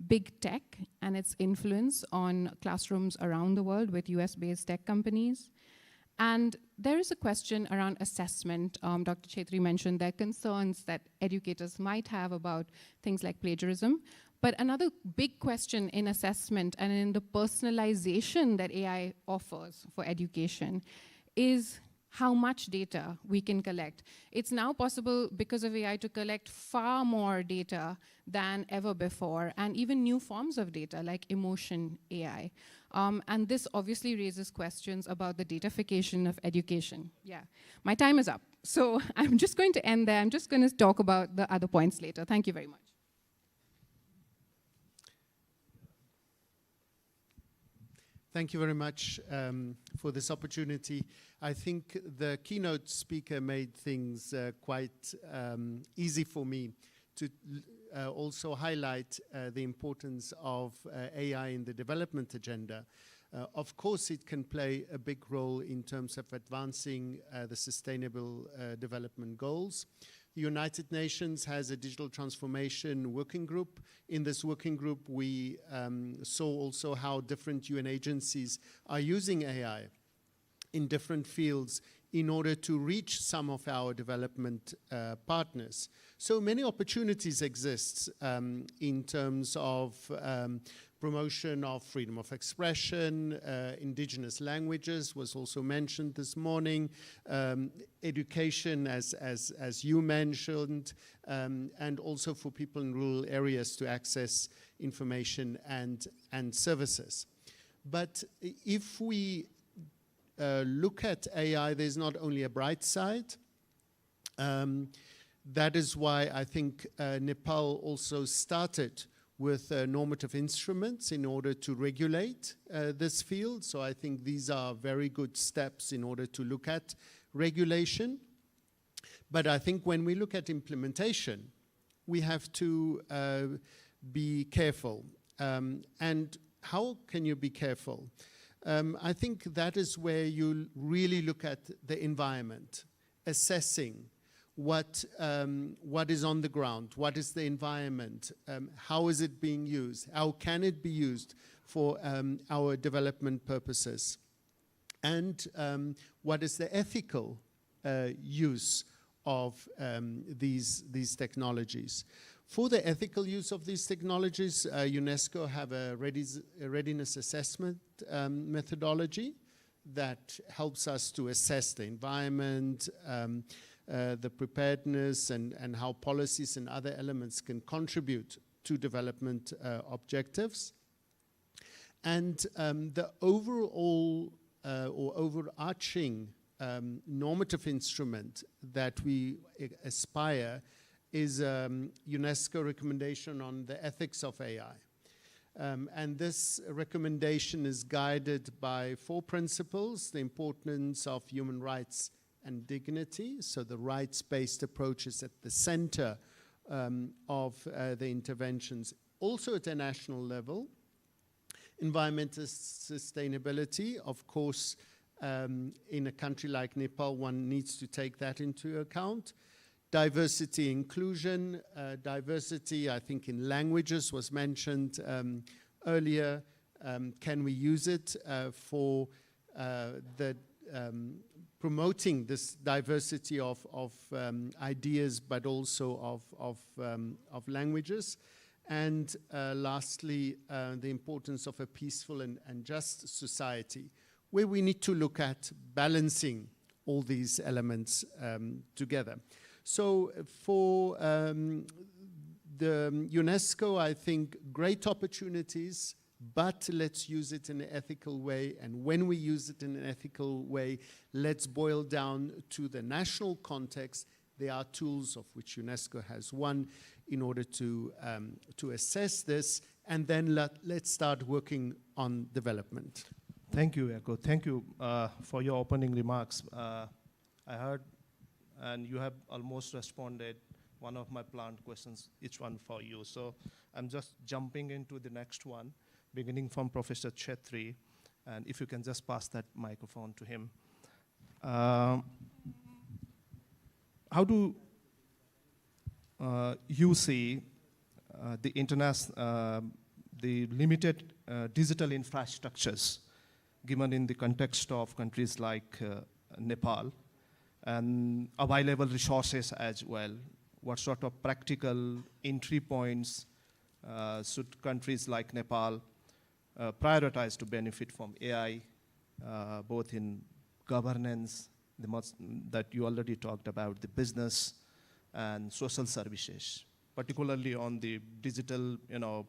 big tech and its influence on classrooms around the world with US-based tech companies. And there is a question around assessment. Dr. Chetri mentioned there are concerns that educators might have about things like plagiarism. But another big question in assessment and in the personalization that AI offers for education is how much data we can collect. It's now possible, because of AI, to collect far more data than ever before, and even new forms of data like emotion AI. And this obviously raises questions about the datafication of education. Yeah, my time is up. So I'm just going to end there. I'm just going to talk about the other points later. Thank you very much. Thank you very much for this opportunity. I think the keynote speaker made things quite easy for me to also highlight the importance of AI in the development agenda. Of course, it can play a big role in terms of advancing the Sustainable Development Goals. The United Nations has a digital transformation working group. In this working group, we saw also how different UN agencies are using AI in different fields in order to reach some of our development partners. So many opportunities exist in terms of promotion of freedom of expression, indigenous languages was also mentioned this morning, education as you mentioned, and also for people in rural areas to access information and services. But if we look at AI, there's not only a bright side. That is why I think Nepal also started with normative instruments in order to regulate this field. So I think these are very good steps in order to look at regulation. But I think when we look at implementation, we have to be careful. And how can you be careful? I think that is where you really look at the environment, assessing what is on the ground, what is the environment, how is it being used, how can it be used for our development purposes, and what is the ethical use of these technologies. For the ethical use of these technologies, UNESCO have a readiness assessment methodology that helps us to assess the environment, the preparedness, and how policies and other elements can contribute to development objectives. And the overall or overarching normative instrument that we aspire is UNESCO recommendation on the ethics of AI. And this recommendation is guided by 4 principles: the importance of human rights and dignity, so the rights-based approach is at the center of the interventions, also at a national level. Environmental sustainability, of course, in a country like Nepal, one needs to take that into account. Diversity, inclusion, diversity, I think in languages was mentioned earlier. Can we use it for the promoting this diversity of ideas, but also of languages? And lastly, the importance of a peaceful and just society, where we need to look at balancing all these elements together. So for the UNESCO, I think great opportunities, but let's use it in an ethical way. And when we use it in an ethical way, let's boil down to the national context. There are tools of which UNESCO has one in order to assess this, and then let's start working on development. Thank you, Eko. Thank you for your opening remarks. I heard, and you have almost responded one of my planned questions, each one for you. So I'm just jumping into the next one, beginning from Professor Chetri, and if you can just pass that microphone to him. How do you see the limited digital infrastructures given in the context of countries like Nepal, and available resources as well? What sort of practical entry points should countries like Nepal prioritize to benefit from AI, both in governance, that you already talked about, the business and social services, particularly on the digital,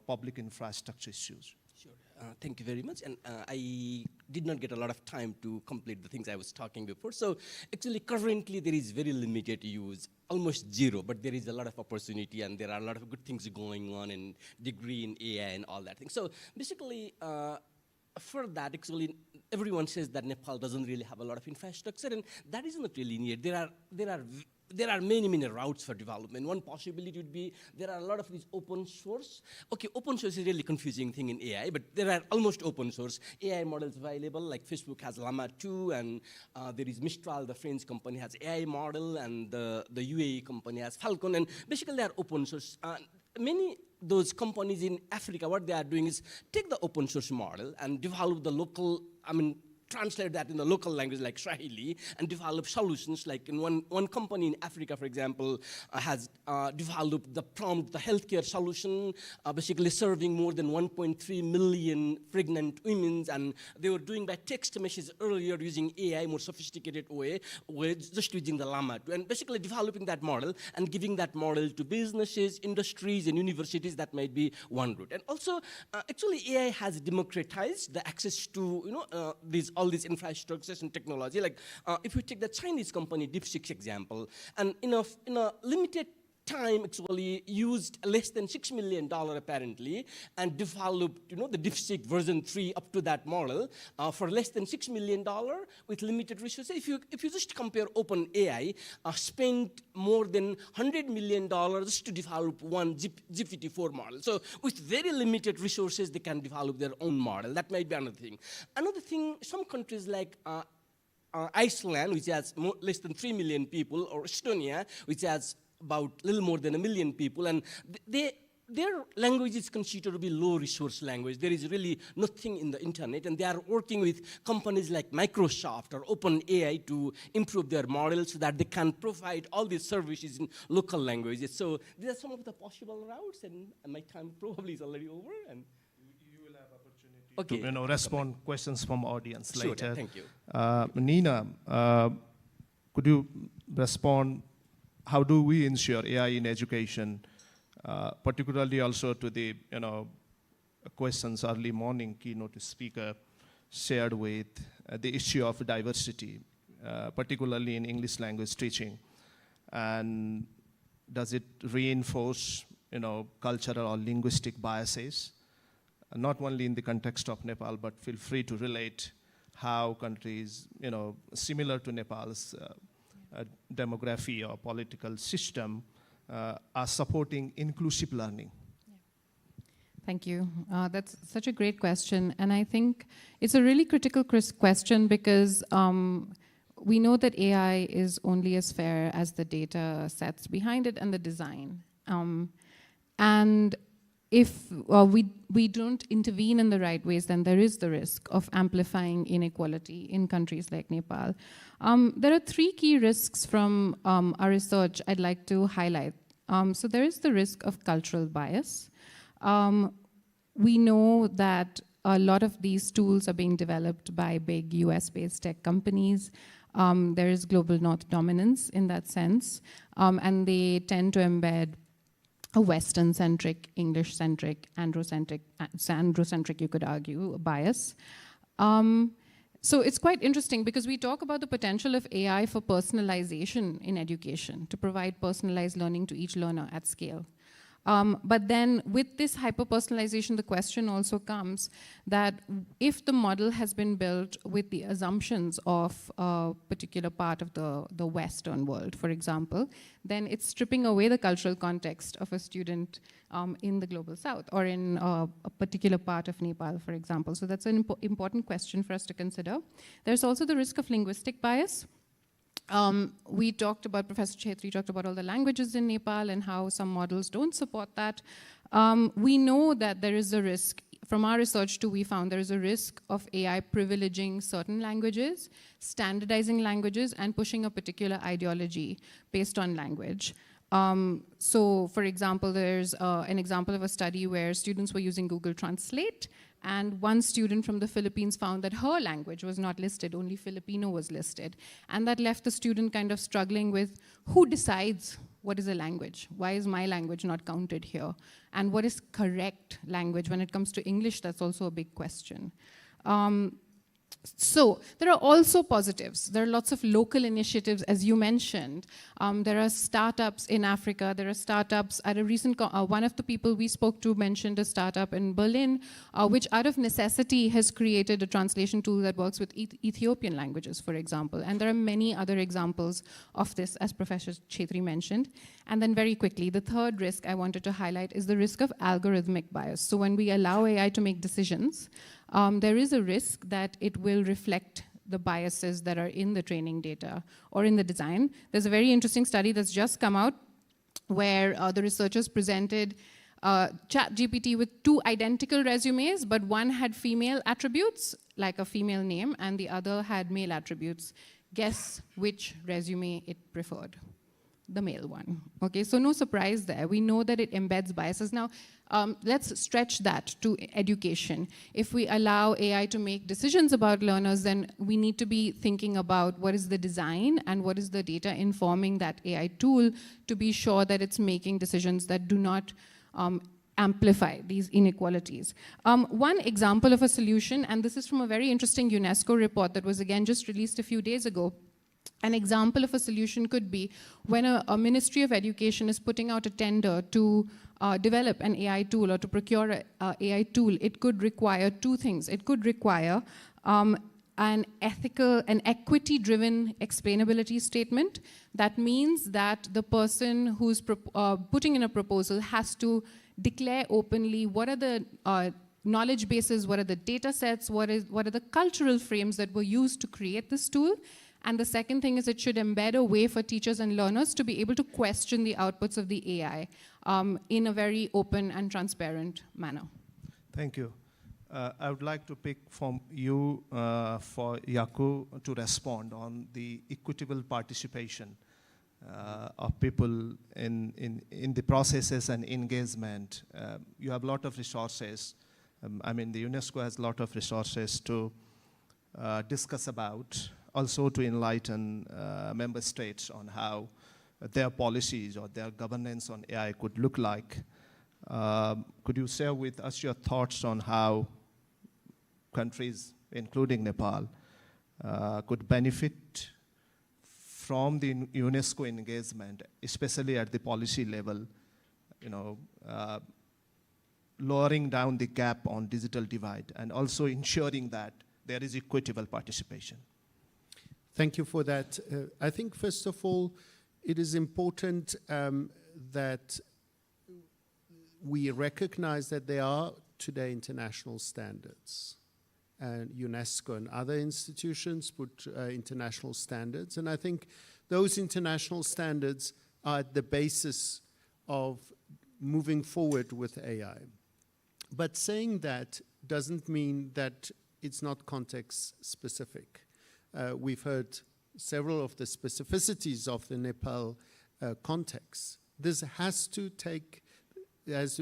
public infrastructure issues? Sure. Thank you very much. And I did not get a lot of time to complete the things I was talking before. So actually, currently, there is very limited use, almost zero, but there is a lot of opportunity, and there are a lot of good things going on, and degree in AI and all that thing. So basically, for that, actually, everyone says that Nepal doesn't really have a lot of infrastructure, and that is not really needed. There are many, many routes for development. One possibility would be there are a lot of these open source. Okay, open source is a really confusing thing in AI, but there are almost open source AI models available, like Facebook has Llama 2, and there is Mistral, the French company, has AI model, and the UAE company has Falcon, and basically they are open source. Many those companies in Africa, what they are doing is take the open source model and develop the local, translate that in the local language like Swahili, and develop solutions. Like in one company in Africa, for example, has developed the prompt, the healthcare solution, basically serving more than 1.3 million pregnant women, and they were doing by text message earlier using AI, more sophisticated way, just using the Llama 2, and basically developing that model and giving that model to businesses, industries, and universities. That might be one route. And also, actually, AI has democratized the access to these all these infrastructures and technology. Like if we take the Chinese company DeepSeek example, and in a limited time actually used less than $6 million apparently and developed the DeepSeek version 3 up to that model for less than $6 million with limited resources. If you just compare OpenAI, spent more than $100 million just to develop one GPT-4 model. So with very limited resources, they can develop their own model. That might be another thing. Another thing, some countries like Iceland, which has less than 3 million people, or Estonia, which has about a little more than 1 million people, and their language is considered to be low resource language. There is really nothing in the internet, and they are working with companies like Microsoft or OpenAI to improve their models so that they can provide all these services in local languages. So these are some of the possible routes, and my time probably is already over. And you will have opportunity to respond questions from audience later. Sure, thank you. Nina, could you respond? How do we ensure AI in education, particularly also to the questions early morning keynote speaker shared with the issue of diversity, particularly in English language teaching, and does it reinforce cultural or linguistic biases, not only in the context of Nepal, but feel free to relate how countries similar to Nepal's demography or political system are supporting inclusive learning? Thank you. That's such a great question. And I think it's a really critical question because we know that AI is only as fair as the data sets behind it and the design. And if we don't intervene in the right ways, then there is the risk of amplifying inequality in countries like Nepal. There are 3 key risks from our research I'd like to highlight. So there is the risk of cultural bias. We know that a lot of these tools are being developed by big US-based tech companies. There is global north dominance in that sense, and they tend to embed a Western-centric, English-centric, Androcentric, you could argue, bias. So it's quite interesting because we talk about the potential of AI for personalization in education, to provide personalized learning to each learner at scale. But then with this hyper-personalization, the question also comes that if the model has been built with the assumptions of a particular part of the Western world, for example, then it's stripping away the cultural context of a student in the global South or in a particular part of Nepal, for example. So that's an important question for us to consider. There's also the risk of linguistic bias. We talked about, Professor Chhetri talked about all the languages in Nepal and how some models don't support that. We know that there is a risk, from our research too, we found there is a risk of AI privileging certain languages, standardizing languages, and pushing a particular ideology based on language. So for example, there's an example of a study where students were using Google Translate, and one student from the Philippines found that her language was not listed, only Filipino was listed. And that left the student kind of struggling with who decides what is a language? Why is my language not counted here? And what is correct language? When it comes to English, that's also a big question. So there are also positives. There are lots of local initiatives, as you mentioned. There are startups in Africa. There are startups. At a recent, one of the people we spoke to mentioned a startup in Berlin, which out of necessity has created a translation tool that works with Ethiopian languages, for example. And there are many other examples of this, as Professor Chhetri mentioned. And then very quickly, the third risk I wanted to highlight is the risk of algorithmic bias. So when we allow AI to make decisions, there is a risk that it will reflect the biases that are in the training data or in the design. There's a very interesting study that's just come out where the researchers presented ChatGPT with 2 identical resumes, but one had female attributes, like a female name, and the other had male attributes. Guess which resume it preferred? The male one. Okay, so no surprise there. We know that it embeds biases. Now, let's stretch that to education. If we allow AI to make decisions about learners, then we need to be thinking about what is the design and what is the data informing that AI tool to be sure that it's making decisions that do not amplify these inequalities. One example of a solution, and this is from a very interesting UNESCO report that was again just released a few days ago. An example of a solution could be when a Ministry of Education is putting out a tender to develop an AI tool or to procure an AI tool, it could require two things. It could require an equity-driven explainability statement. That means that the person who's putting in a proposal has to declare openly what are the knowledge bases, what are the data sets, what are the cultural frames that were used to create this tool. And the second thing is it should embed a way for teachers and learners to be able to question the outputs of the AI in a very open and transparent manner. Thank you. I would like to pick from you for Yaku to respond on the equitable participation of people in the processes and engagement. You have a lot of resources. I mean, the UNESCO has a lot of resources to discuss about, also to enlighten member states on how their policies or their governance on AI could look like. Could you share with us your thoughts on how countries, including Nepal, could benefit from the UNESCO engagement, especially at the policy level, lowering down the gap on digital divide and also ensuring that there is equitable participation? Thank you for that. I think, first of all, it is important that we recognize that there are today international standards. And UNESCO and other institutions put international standards. And I think those international standards are at the basis of moving forward with AI. But saying that doesn't mean that it's not context specific. We've heard several of the specificities of the Nepal context. This has to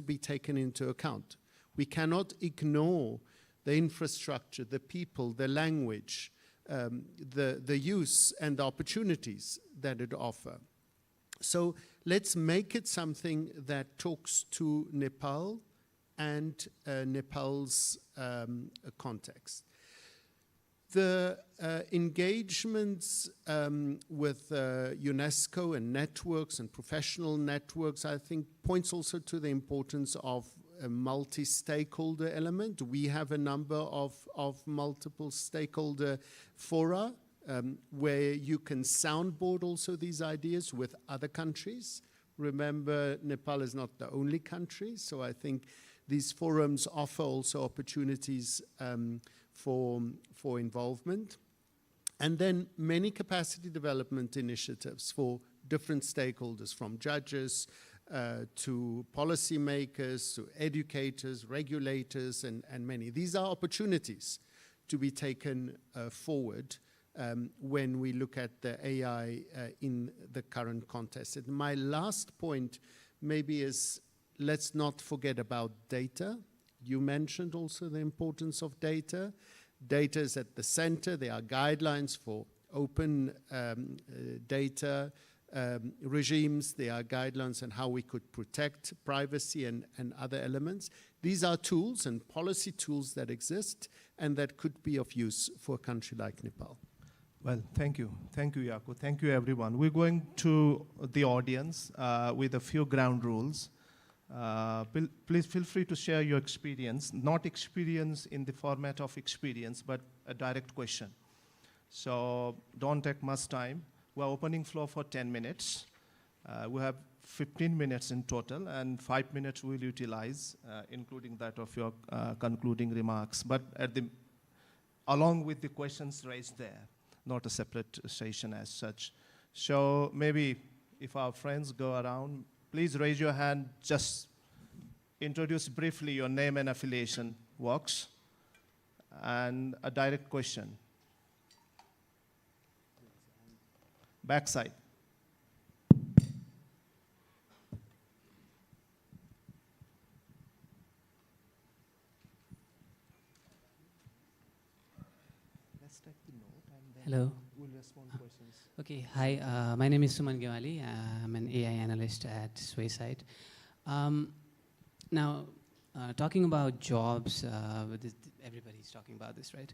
be taken into account. We cannot ignore the infrastructure, the people, the language, the use and the opportunities that it offers. So let's make it something that talks to Nepal and Nepal's context. The engagements with UNESCO and networks and professional networks, I think, points also to the importance of a multi-stakeholder element. We have a number of multiple stakeholder fora where you can soundboard also these ideas with other countries. Remember, Nepal is not the only country, so I think these forums offer also opportunities for involvement. And then many capacity development initiatives for different stakeholders, from judges to policymakers, to educators, regulators, and many. These are opportunities to be taken forward when we look at the AI in the current context. And my last point maybe is, let's not forget about data. You mentioned also the importance of data. Data is at the center. There are guidelines for open data regimes. There are guidelines on how we could protect privacy and other elements. These are tools and policy tools that exist and that could be of use for a country like Nepal. Well, thank you. Thank you, Yaku. Thank you, everyone. We're going to the audience with a few ground rules. Please feel free to share your experience, not experience in the format of experience, but a direct question. So don't take much time. We're opening floor for 10 minutes. We have 15 minutes in total, and 5 minutes we'll utilize, including that of your concluding remarks, but along with the questions raised there, not a separate session as such. So maybe if our friends go around, please raise your hand, just introduce briefly your name and affiliation works, and a direct question. Backside. Let's take the note and then Hello. we'll respond to questions. Okay, hi, my name is Suman Gewali. I'm an AI analyst at Swayside. Now, talking about jobs, everybody's talking about this, right?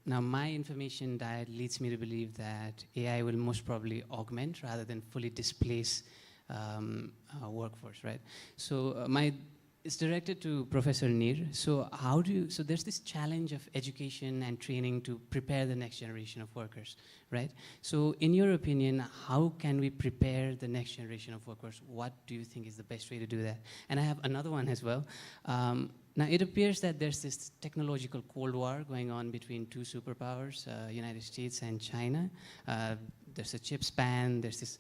Now, my information diet leads me to believe that AI will most probably augment rather than fully displace workforce, right? So it's directed to Professor Nir. So so there's this challenge of education and training to prepare the next generation of workers, right? So in your opinion, how can we prepare the next generation of workers? What do you think is the best way to do that? And I have another one as well. Now, it appears that there's this technological Cold War going on between two superpowers, United States and China. There's a chips ban, there's this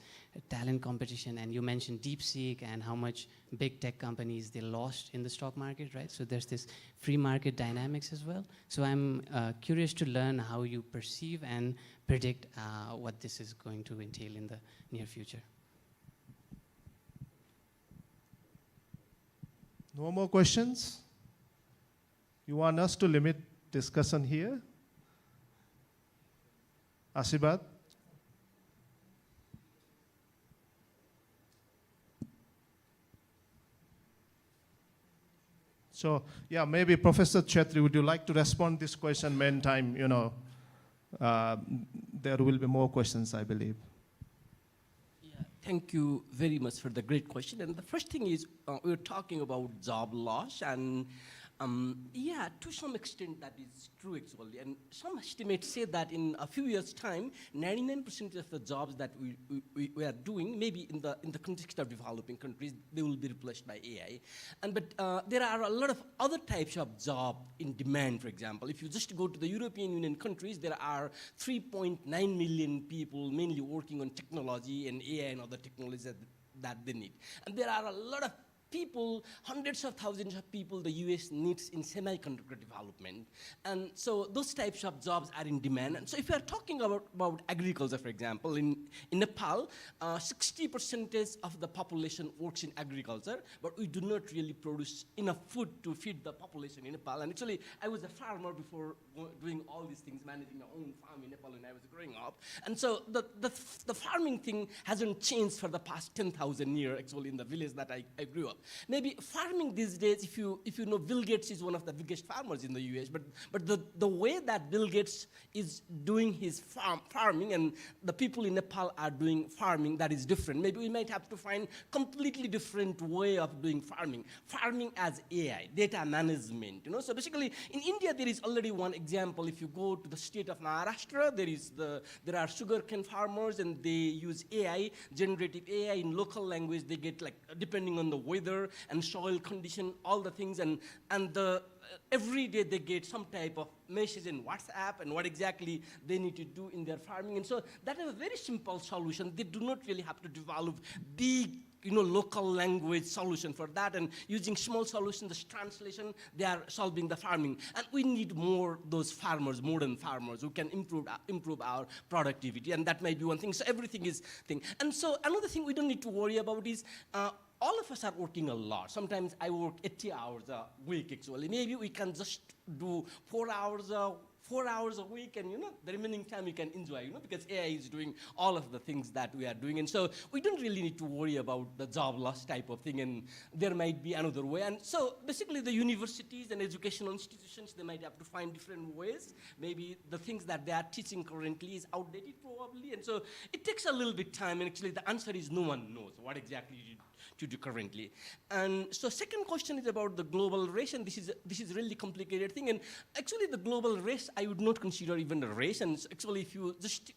talent competition, and you mentioned DeepSeek and how much big tech companies they lost in the stock market, right? So there's this free market dynamics as well. So I'm curious to learn how you perceive and predict what this is going to entail in the near future. No more questions? You want us to limit discussion here? Asibad? So, yeah, maybe Professor Chetri, would you like to respond this question? Meantime, there will be more questions, I believe. Yeah, thank you very much for the great question. And the first thing is, we're talking about job loss, and yeah, to some extent that is true actually. And some estimates say that in a few years' time, 99% of the jobs that we are doing, maybe in the context of developing countries, they will be replaced by AI. But there are a lot of other types of job in demand. For example, if you just go to the European Union countries, there are 3.9 million people mainly working on technology and AI and other technologies that they need. And there are a lot of people, hundreds of thousands of people the US needs in semiconductor development. And so those types of jobs are in demand. And so if we are talking about agriculture, for example, in Nepal, 60% of the population works in agriculture, but we do not really produce enough food to feed the population in Nepal. And actually, I was a farmer before doing all these things, managing my own farm in Nepal when I was growing up. And so the farming thing hasn't changed for the past 10,000 years, actually, in the village that I grew up. Maybe farming these days, if you know, Bill Gates is one of the biggest farmers in the US, but the way that Bill Gates is doing his farming and the people in Nepal are doing farming, that is different. Maybe we might have to find completely different way of doing farming. Farming as AI, data management, you know. So basically, in India, there is already one example. If you go to the state of Maharashtra, there are sugarcane farmers and they use AI, generative AI in local language. They get, like, depending on the weather and soil condition, all the things, and every day they get some type of message in WhatsApp and what exactly they need to do in their farming. And so that is a very simple solution. They do not really have to develop big, you know, local language solution for that, and using small solutions, this translation, they are solving the farming. And we need more those farmers, modern farmers, who can improve our productivity, and that might be one thing. So everything is thing. And so another thing we don't need to worry about is all of us are working a lot. Sometimes I work 80 hours a week, actually. Maybe we can just do 4 hours a week, and, you know, the remaining time we can enjoy, you know, because AI is doing all of the things that we are doing. And so we don't really need to worry about the job loss type of thing, and there might be another way. And so basically the universities and educational institutions, they might have to find different ways. Maybe the things that they are teaching currently is outdated probably, and so it takes a little bit time, and actually the answer is no one knows what exactly to do currently. And so second question is about the global race, and this is really complicated thing. And actually the global race, I would not consider even a race. And actually, if you just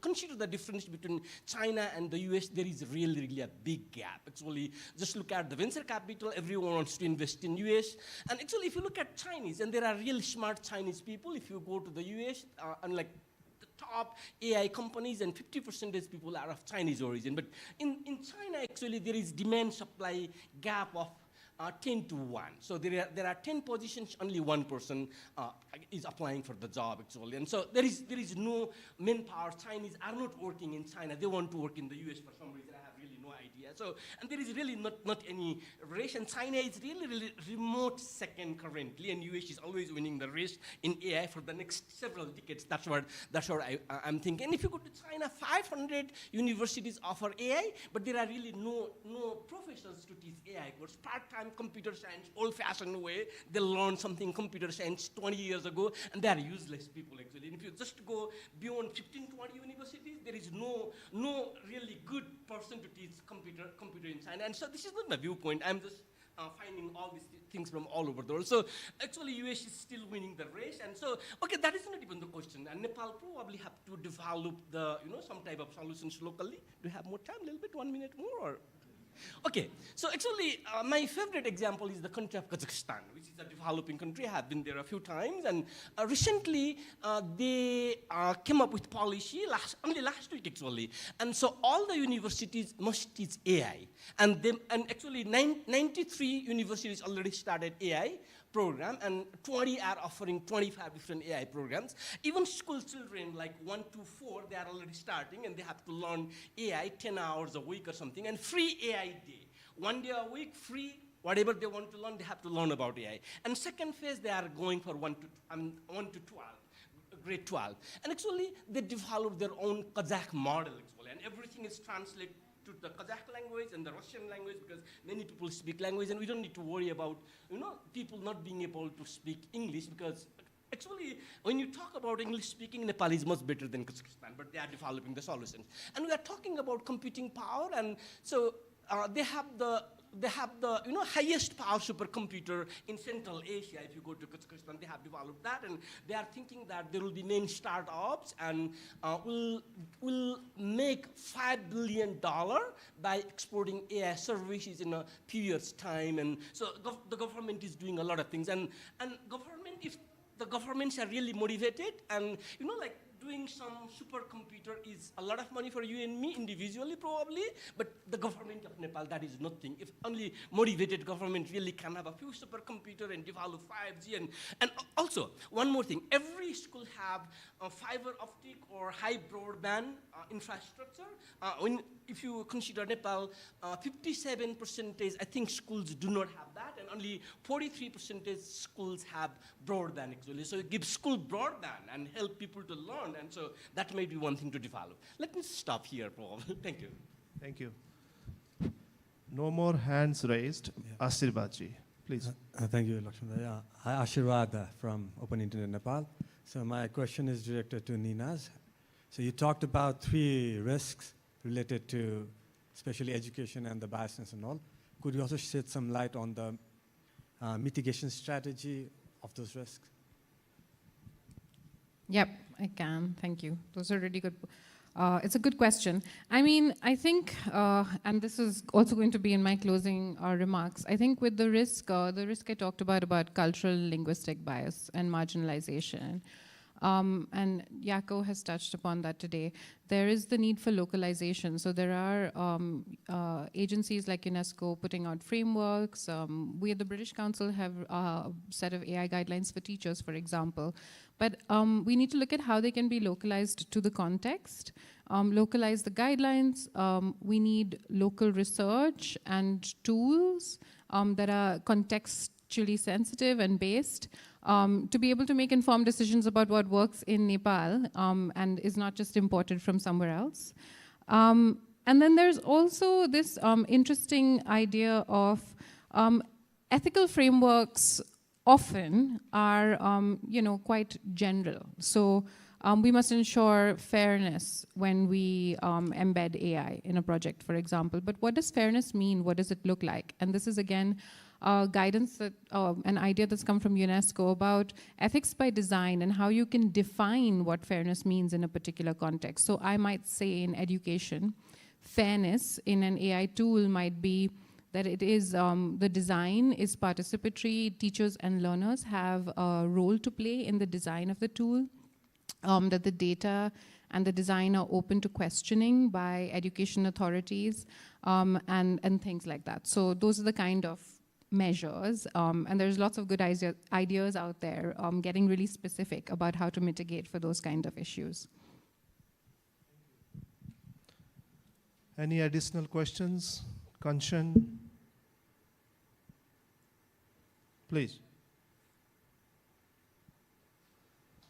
consider the difference between China and the US, there is really a big gap. Actually, just look at the venture capital, everyone wants to invest in US. And actually, if you look at Chinese, and there are really smart Chinese people, if you go to the US, unlike top AI companies, and 50% of people are of Chinese origin. But in China, actually, there is demand-supply gap of 10 to 1. So there are 10 positions, only one person is applying for the job, actually. And so there is no manpower. Chinese are not working in China. They want to work in the US for some reason. I have really no idea. So, and there is really not any race. And China is really remote second currently, and US is always winning the race in AI for the next several decades. That's what I'm thinking. And if you go to China, 500 universities offer AI, but there are really no professors professors to teach AI course, part-time computer science, old-fashioned way. They learned something computer science 20 years ago, and they are useless people actually. And if you just go beyond 15, 20 universities, there is no really good person to teach computer science. And so this is not my viewpoint. I'm just finding all these things from all over the world. So actually US is still winning the race. And so, okay, that is not even the question. And Nepal probably have to develop the, some type of solutions locally. Do you have more time, a little bit, 1 minute more? Or? Okay, so actually my favorite example is the country of Kazakhstan, which is a developing country. I have been there a few times, and recently they came up with policy, only last week actually. And so all the universities must teach AI. And actually 93 universities already started AI program, and 20 are offering 25 different AI programs. Even school children like 1 to 4, they are already starting, and they have to learn AI 10 hours a week or something, and free AI day. 1 day a week, free, whatever they want to learn, they have to learn about AI. And second phase, they are going for 1 to 12, grade 12. And actually, they developed their own Kazakh model actually, and everything is translated to the Kazakh language and the Russian language, because many people speak language, and we don't need to worry about people not being able to speak English, because actually when you talk about English speaking, Nepal is much better than Kazakhstan, but they are developing the solutions. And we are talking about computing power, and so they have the highest power supercomputer in Central Asia. If you go to Kazakhstan, they have developed that, and they are thinking that there will be many startups, and will make $5 billion by exporting AI services in a few years' time. And so the government is doing a lot of things, and government, if the governments are really motivated, and like doing some supercomputer is a lot of money for you and me individually probably, but the government of Nepal, that is nothing. If only motivated government really can have a few supercomputer and develop 5G. And also, one more thing, every school have a fiber optic or high broadband infrastructure. If you consider Nepal, 57%, I think schools do not have that, and only 43% schools have broadband actually. So it gives school broadband and help people to learn, and so that may be one thing to develop. Let me stop here, probably. Thank you. Thank you. No more hands raised. Yeah. Ashirbaji, please. Thank you, Lakshman. Hi, Ashirwad from Open Internet Nepal. So my question is directed to Ninas. So you talked about 3 risks related to especially education and the biasness and all. Could you also shed some light on the mitigation strategy of those risks? Yep, I can. Thank you. Those are really good. It's a good question. I mean, I think, and this is also going to be in my closing remarks, I think with the risk I talked about cultural linguistic bias and marginalization, and Yako has touched upon that today. There is the need for localization. So there are agencies like UNESCO putting out frameworks. We at the British Council have a set of AI guidelines for teachers, for example. But we need to look at how they can be localized to the context, localize the guidelines. We need local research and tools that are contextually sensitive and based, to be able to make informed decisions about what works in Nepal and is not just imported from somewhere else. And then there's also this interesting idea of ethical frameworks often are quite general. So we must ensure fairness when we embed AI in a project, for example. But what does fairness mean? What does it look like? And this is, again, guidance, that an idea that's come from UNESCO about ethics by design and how you can define what fairness means in a particular context. So I might say in education, fairness in an AI tool might be that it is, the design is participatory, teachers and learners have a role to play in the design of the tool, that the data and the design are open to questioning by education authorities, and things like that. So those are the kind of measures, and there's lots of good ideas out there getting really specific about how to mitigate for those kind of issues. Any additional questions? Kanchan? Please.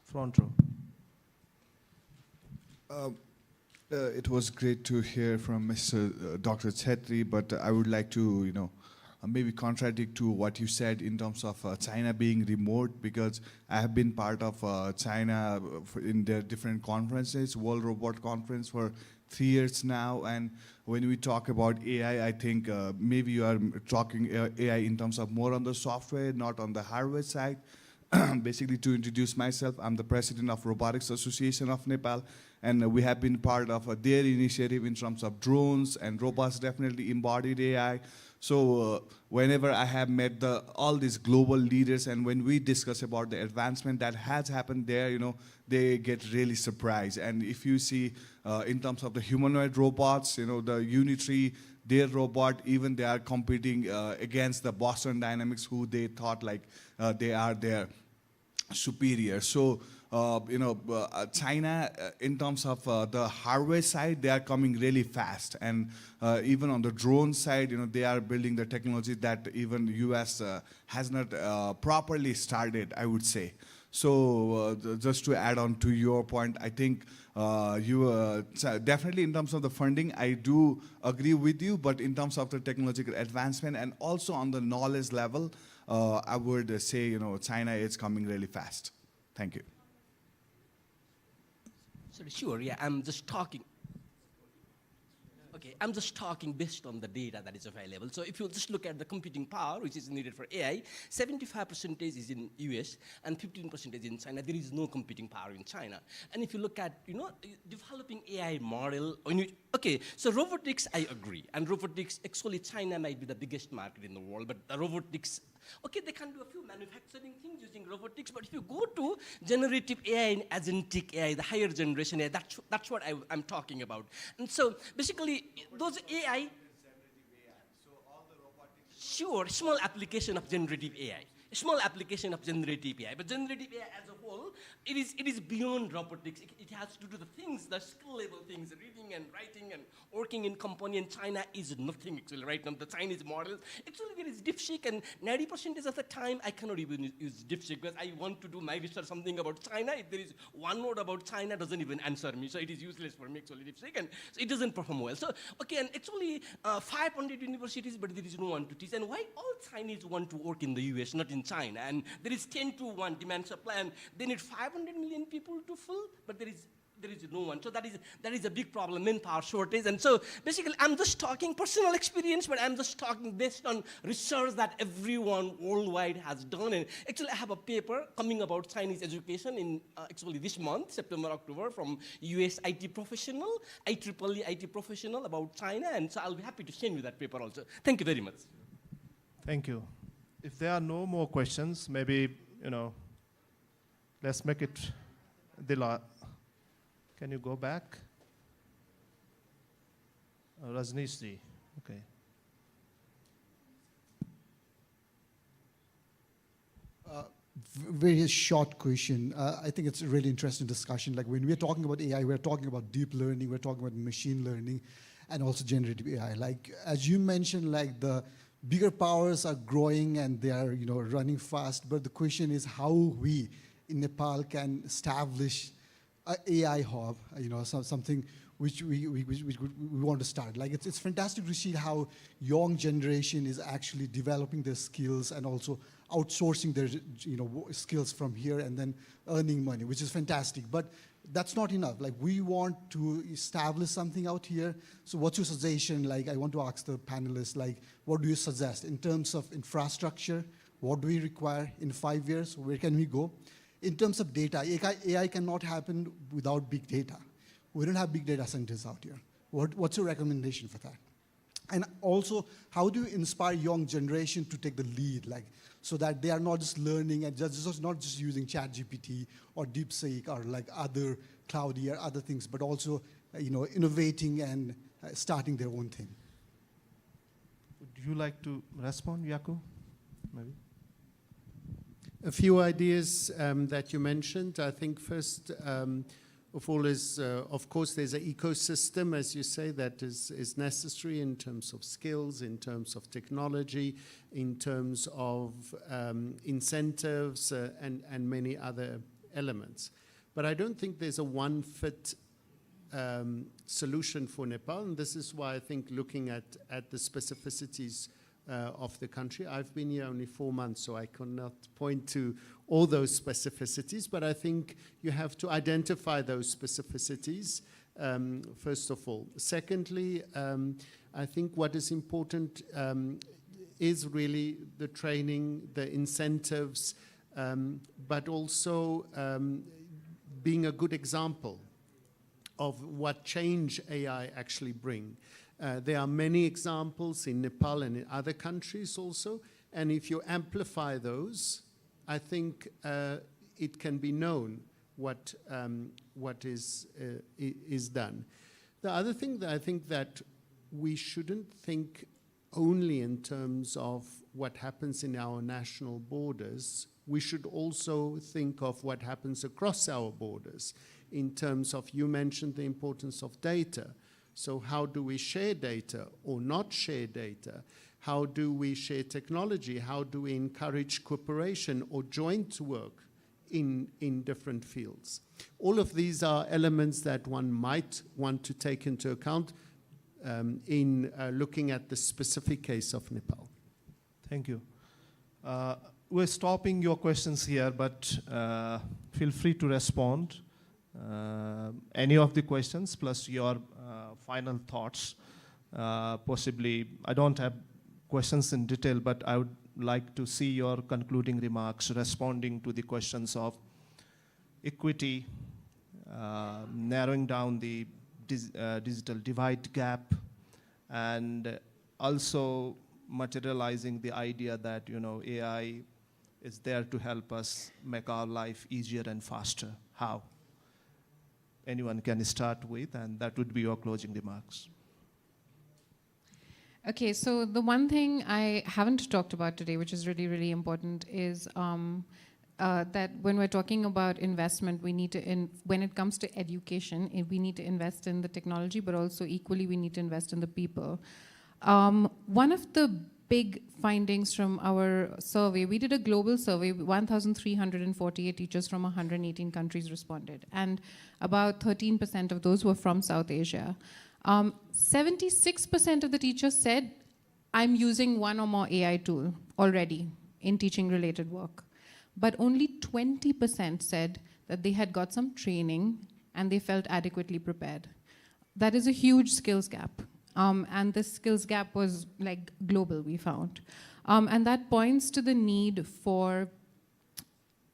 Front row. It was great to hear from Mr. Dr. Chetri, but I would like to, maybe contradict to what you said in terms of China being remote, because I have been part of China in their different conferences, World Robot Conference for 3 years now, and when we talk about AI, I think maybe you are talking AI in terms of more on the software, not on the hardware side. Basically, to introduce myself, I'm the president of Robotics Association of Nepal, and we have been part of their initiative in terms of drones, and robots definitely embodied AI. So whenever I have met all these global leaders, and when we discuss about the advancement that has happened there, they get really surprised. And if you see in terms of the humanoid robots, the Unitree, their robot, even they are competing against the Boston Dynamics, who they thought like they are their superior. So China, in terms of the hardware side, they are coming really fast, and even on the drone side, they are building the technology that even US has not properly started, I would say. So just to add on to your point, I think definitely in terms of the funding, I do agree with you, but in terms of the technological advancement and also on the knowledge level, I would say China is coming really fast. Thank you. Sure, yeah, I'm just talking. Okay, I'm just talking based on the data that is available. So if you just look at the computing power, which is needed for AI, 75% is in US and 15% is in China. There is no computing power in China. And if you look at, developing AI model, okay, so robotics, I agree. And robotics, actually China might be the biggest market in the world, but the robotics, okay, they can do a few manufacturing things using robotics, but if you go to generative AI and agentic AI, the higher generation AI, that's what I'm talking about. And so basically, those AI, sure, small application of generative AI. Small application of generative AI, but generative AI as a whole, it is beyond robotics. It has to do the things, the skill level things, reading and writing and working in company, and China is nothing actually right now. The Chinese models, actually there is DeepSeek, and 90% of the time I cannot even use DeepSeek because I want to do my research something about China. If there is one word about China, doesn't even answer me, so it is useless for me actually, DeepSeek, and so it doesn't perform well. So, okay, and actually 500 universities, but there is no one to teach. And why all Chinese want to work in the US, not in China? And there is 10-to-1 demand supply, and they need 500 million people to fill, but there is no one. So that is a big problem, manpower shortage. And so basically, I'm just talking personal experience, but I'm just talking based on research that everyone worldwide has done. And actually, I have a paper coming about Chinese education in actually this month, September, October, from US IT professional, IEEE IT professional about China. And so I'll be happy to send you that paper also. Thank you very much. Thank you. If there are no more questions, maybe, let's make it Dila. Can you go back? Rajneesh ji, okay. Very short question. I think it's a really interesting discussion. Like when we're talking about AI, we're talking about deep learning, we're talking about machine learning, and also generative AI. Like as you mentioned, like the bigger powers are growing and they are running fast, but the question is how we in Nepal can establish an AI hub, something which we want to start. Like it's fantastic to see how young generation is actually developing their skills and also outsourcing their skills from here and then earning money, which is fantastic. But that's not enough. Like we want to establish something out here. So what's your suggestion? Like I want to ask the panelists, like what do you suggest in terms of infrastructure? What do we require in 5 years? Where can we go? In terms of data, AI cannot happen without big data. We don't have big data centers out here. What's your recommendation for that? And also, how do you inspire young generation to take the lead, like, so that they are not just learning and not just using ChatGPT or DeepSeek or like other Cloudy or other things, but also, innovating and starting their own thing? Would you like to respond, Yaku? Maybe. A few ideas that you mentioned. I think first of all is, of course, there's an ecosystem, as you say, that is necessary in terms of skills, in terms of technology, in terms of incentives, and many other elements. But I don't think there's a one fit solution for Nepal, and this is why I think looking at the specificities of the country. I've been here only 4 months, so I cannot point to all those specificities, but I think you have to identify those specificities, first of all. Secondly, I think what is important is really the training, the incentives, but also being a good example of what change AI actually bring. There are many examples in Nepal and in other countries also, and if you amplify those, I think it can be known what is done. The other thing that I think that we shouldn't think only in terms of what happens in our national borders. We should also think of what happens across our borders in terms of, you mentioned the importance of data. So how do we share data or not share data? How do we share technology? How do we encourage cooperation or joint work in different fields? All of these are elements that one might want to take into account in looking at the specific case of Nepal. Thank you. We're stopping your questions here, but feel free to respond. Any of the questions plus your final thoughts. Possibly, I don't have questions in detail, but I would like to see your concluding remarks responding to the questions of equity, narrowing down the digital divide gap, and also materializing the idea that AI is there to help us make our life easier and faster. How? Anyone can start with, and that would be your closing remarks. Okay, so the one thing I haven't talked about today, which is really, really important, is that when we're talking about investment, we need to, when it comes to education, we need to invest in the technology, but also equally we need to invest in the people. One of the big findings from our survey, we did a global survey, 1,348 teachers from 118 countries responded, and about 13% of those were from South Asia. 76% of the teachers said, I'm using one or more AI tool already in teaching related work. But only 20% said that they had got some training and they felt adequately prepared. That is a huge skills gap. And this skills gap was like global, we found. And that points to the need for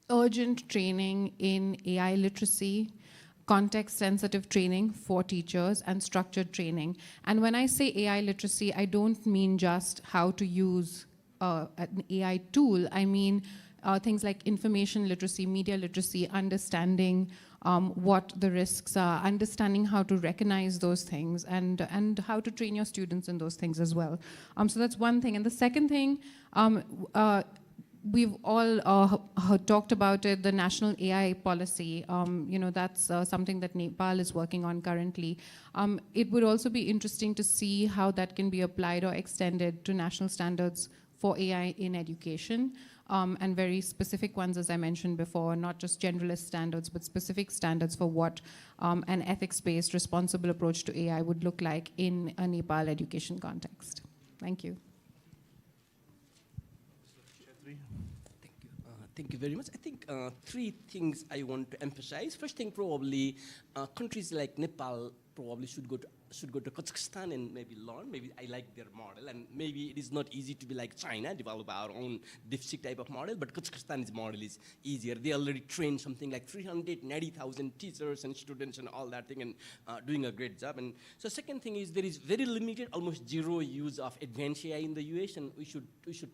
urgent training in AI literacy, context-sensitive training for teachers, and structured training. And when I say AI literacy, I don't mean just how to use an AI tool. I mean things like information literacy, media literacy, understanding what the risks are, understanding how to recognize those things, and how to train your students in those things as well. So that's one thing. And the second thing, we've all talked about it, the national AI policy. That's something that Nepal is working on currently. It would also be interesting to see how that can be applied or extended to national standards for AI in education, and very specific ones, as I mentioned before, not just generalist standards, but specific standards for what an ethics-based, responsible approach to AI would look like in a Nepal education context. Thank you. Thank you very much. I think three things I want to emphasize. First thing, probably countries like Nepal probably should go to Kazakhstan and maybe learn. Maybe I like their model, and maybe it is not easy to be like China, develop our own DeepSeek type of model, but Kazakhstan's model is easier. They already trained something like 390,000 teachers and students and all that thing, and doing a great job. And so second thing is there is very limited, almost zero use of advanced AI in the US, and we should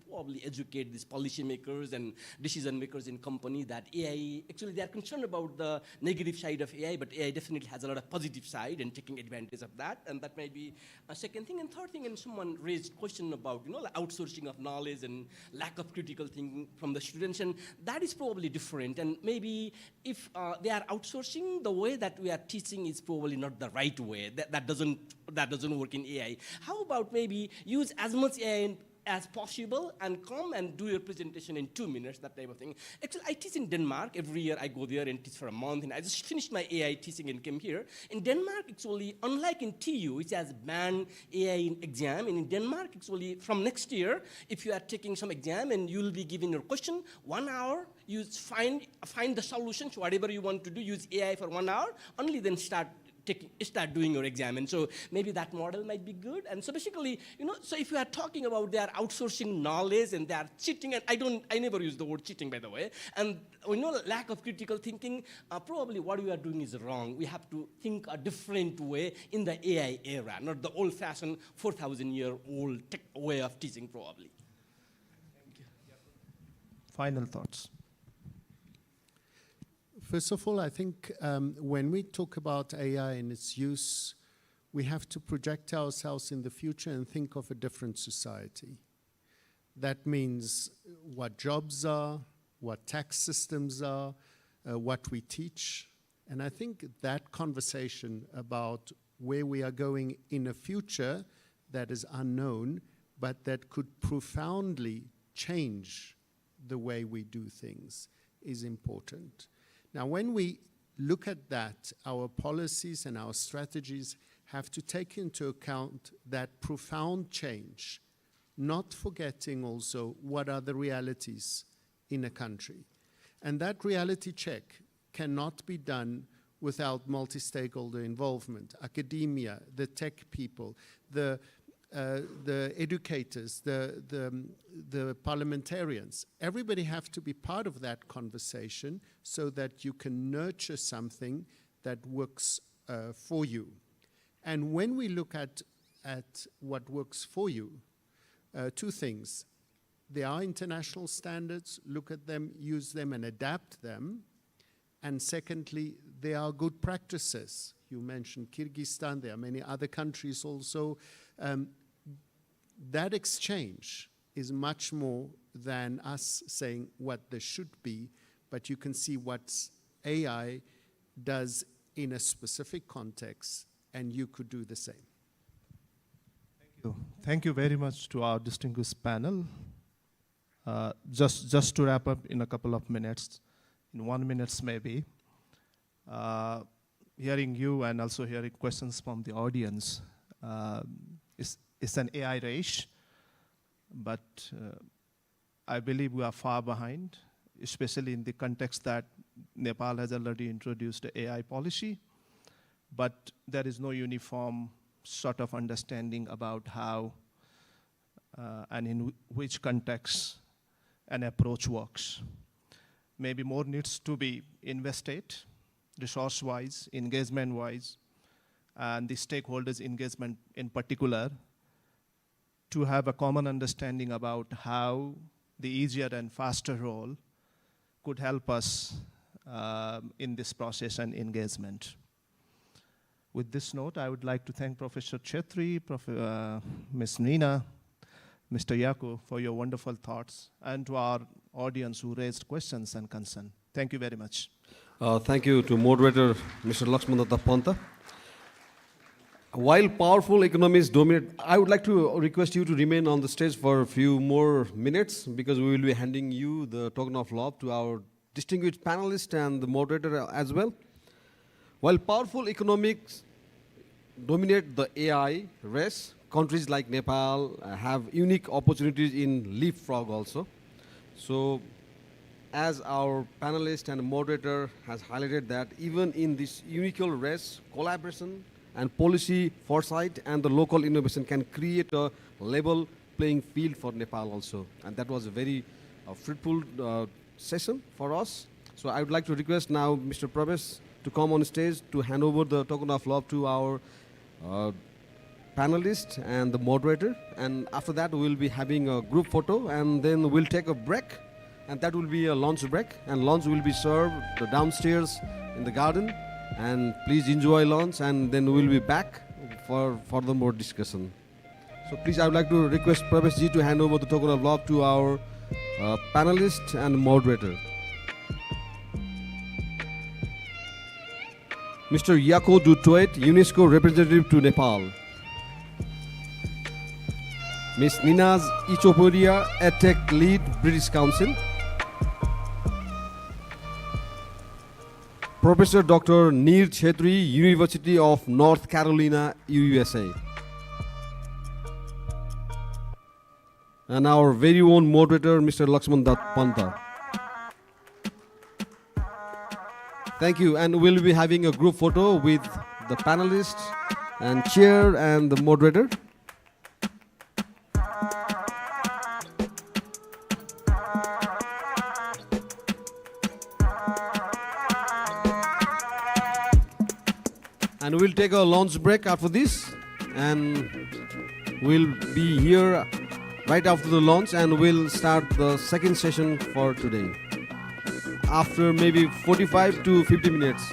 probably educate these policymakers and decision makers in companies that AI, actually they are concerned about the negative side of AI, but AI definitely has a lot of positive side, and taking advantage of that, and that may be a second thing. And third thing, and someone raised question about like outsourcing of knowledge and lack of critical thinking from the students, and that is probably different. And maybe if they are outsourcing, the way that we are teaching is probably not the right way. That doesn't work in AI. How about maybe use as much AI as possible and come and do your presentation in 2 minutes, that type of thing. Actually, I teach in Denmark. Every year I go there and teach for a month, and I just finished my AI teaching and came here. In Denmark, actually, unlike in TU, which has banned AI in exam, and in Denmark, actually, from next year, if you are taking some exam and you will be given your question, 1 hour, you find the solutions, whatever you want to do, use AI for 1 hour, only then start doing your exam. And so maybe that model might be good. And so basically, so if you are talking about they are outsourcing knowledge and they are cheating, and I never use the word cheating, by the way, and lack of critical thinking, probably what we are doing is wrong. We have to think a different way in the AI era, not the old-fashioned 4,000-year-old way of teaching, probably. Thank you. Final thoughts. First of all, I think when we talk about AI and its use, we have to project ourselves in the future and think of a different society. That means what jobs are, what tax systems are, what we teach. And I think that conversation about where we are going in a future that is unknown, but that could profoundly change the way we do things is important. Now, when we look at that, our policies and our strategies have to take into account that profound change, not forgetting also what are the realities in a country. And that reality check cannot be done without multi-stakeholder involvement, academia, the tech people, the educators, the parliamentarians. Everybody have to be part of that conversation so that you can nurture something that works for you. And when we look at what works for you, two things. There are international standards, look at them, use them and adapt them. And secondly, there are good practices. You mentioned Kyrgyzstan, there are many other countries also. That exchange is much more than us saying what there should be, but you can see what AI does in a specific context, and you could do the same. Thank you. Thank you very much to our distinguished panel. Just to wrap up in a couple of minutes, in 1 minute maybe, hearing you and also hearing questions from the audience, it's an AI race, but I believe we are far behind, especially in the context that Nepal has already introduced an AI policy, but there is no uniform sort of understanding about how and in which context an approach works. Maybe more needs to be invested, resource-wise, engagement-wise, and the stakeholders' engagement in particular, to have a common understanding about how the easier and faster role could help us in this process and engagement. With this note, I would like to thank Professor Chetri, Ms. Nina, Mr. Yaku for your wonderful thoughts, and to our audience who raised questions and concern. Thank you very much. Thank you to moderator, Mr. Laxmanata Panta. While powerful economies dominate, I would like to request you to remain on the stage for a few more minutes, because we will be handing you the token of love to our distinguished panelist and the moderator as well. While powerful economics dominate the AI race, countries like Nepal have unique opportunities in leapfrog also. So, as our panelist and moderator has highlighted that even in this unique race, collaboration and policy foresight and the local innovation can create a level playing field for Nepal also. And that was a very fruitful session for us. So I would like to request now Mr. Prabesh to come on stage to hand over the token of love to our panelist and the moderator. And after that, we will be having a group photo, and then we'll take a break. And that will be a lunch break. And lunch will be served downstairs in the garden. And please enjoy lunch, and then we'll be back for further more discussion. So please, I would like to request Prabesh ji to hand over the token of love to our panelist and moderator. Mr. Yako Dutoit, UNESCO representative to Nepal. Miss Ninaz Ichoporia, EdTech Lead, British Council. Professor Dr. Neer Chhetri, University of North Carolina, USA. And our very own moderator, Mr. Lakshman Dutt Panta. Thank you, and we'll be having a group photo with the panelists and chair and the moderator. And we'll take a lunch break after this, and we'll be here right after the lunch, and we'll start the second session for today after maybe 45 to 50 minutes.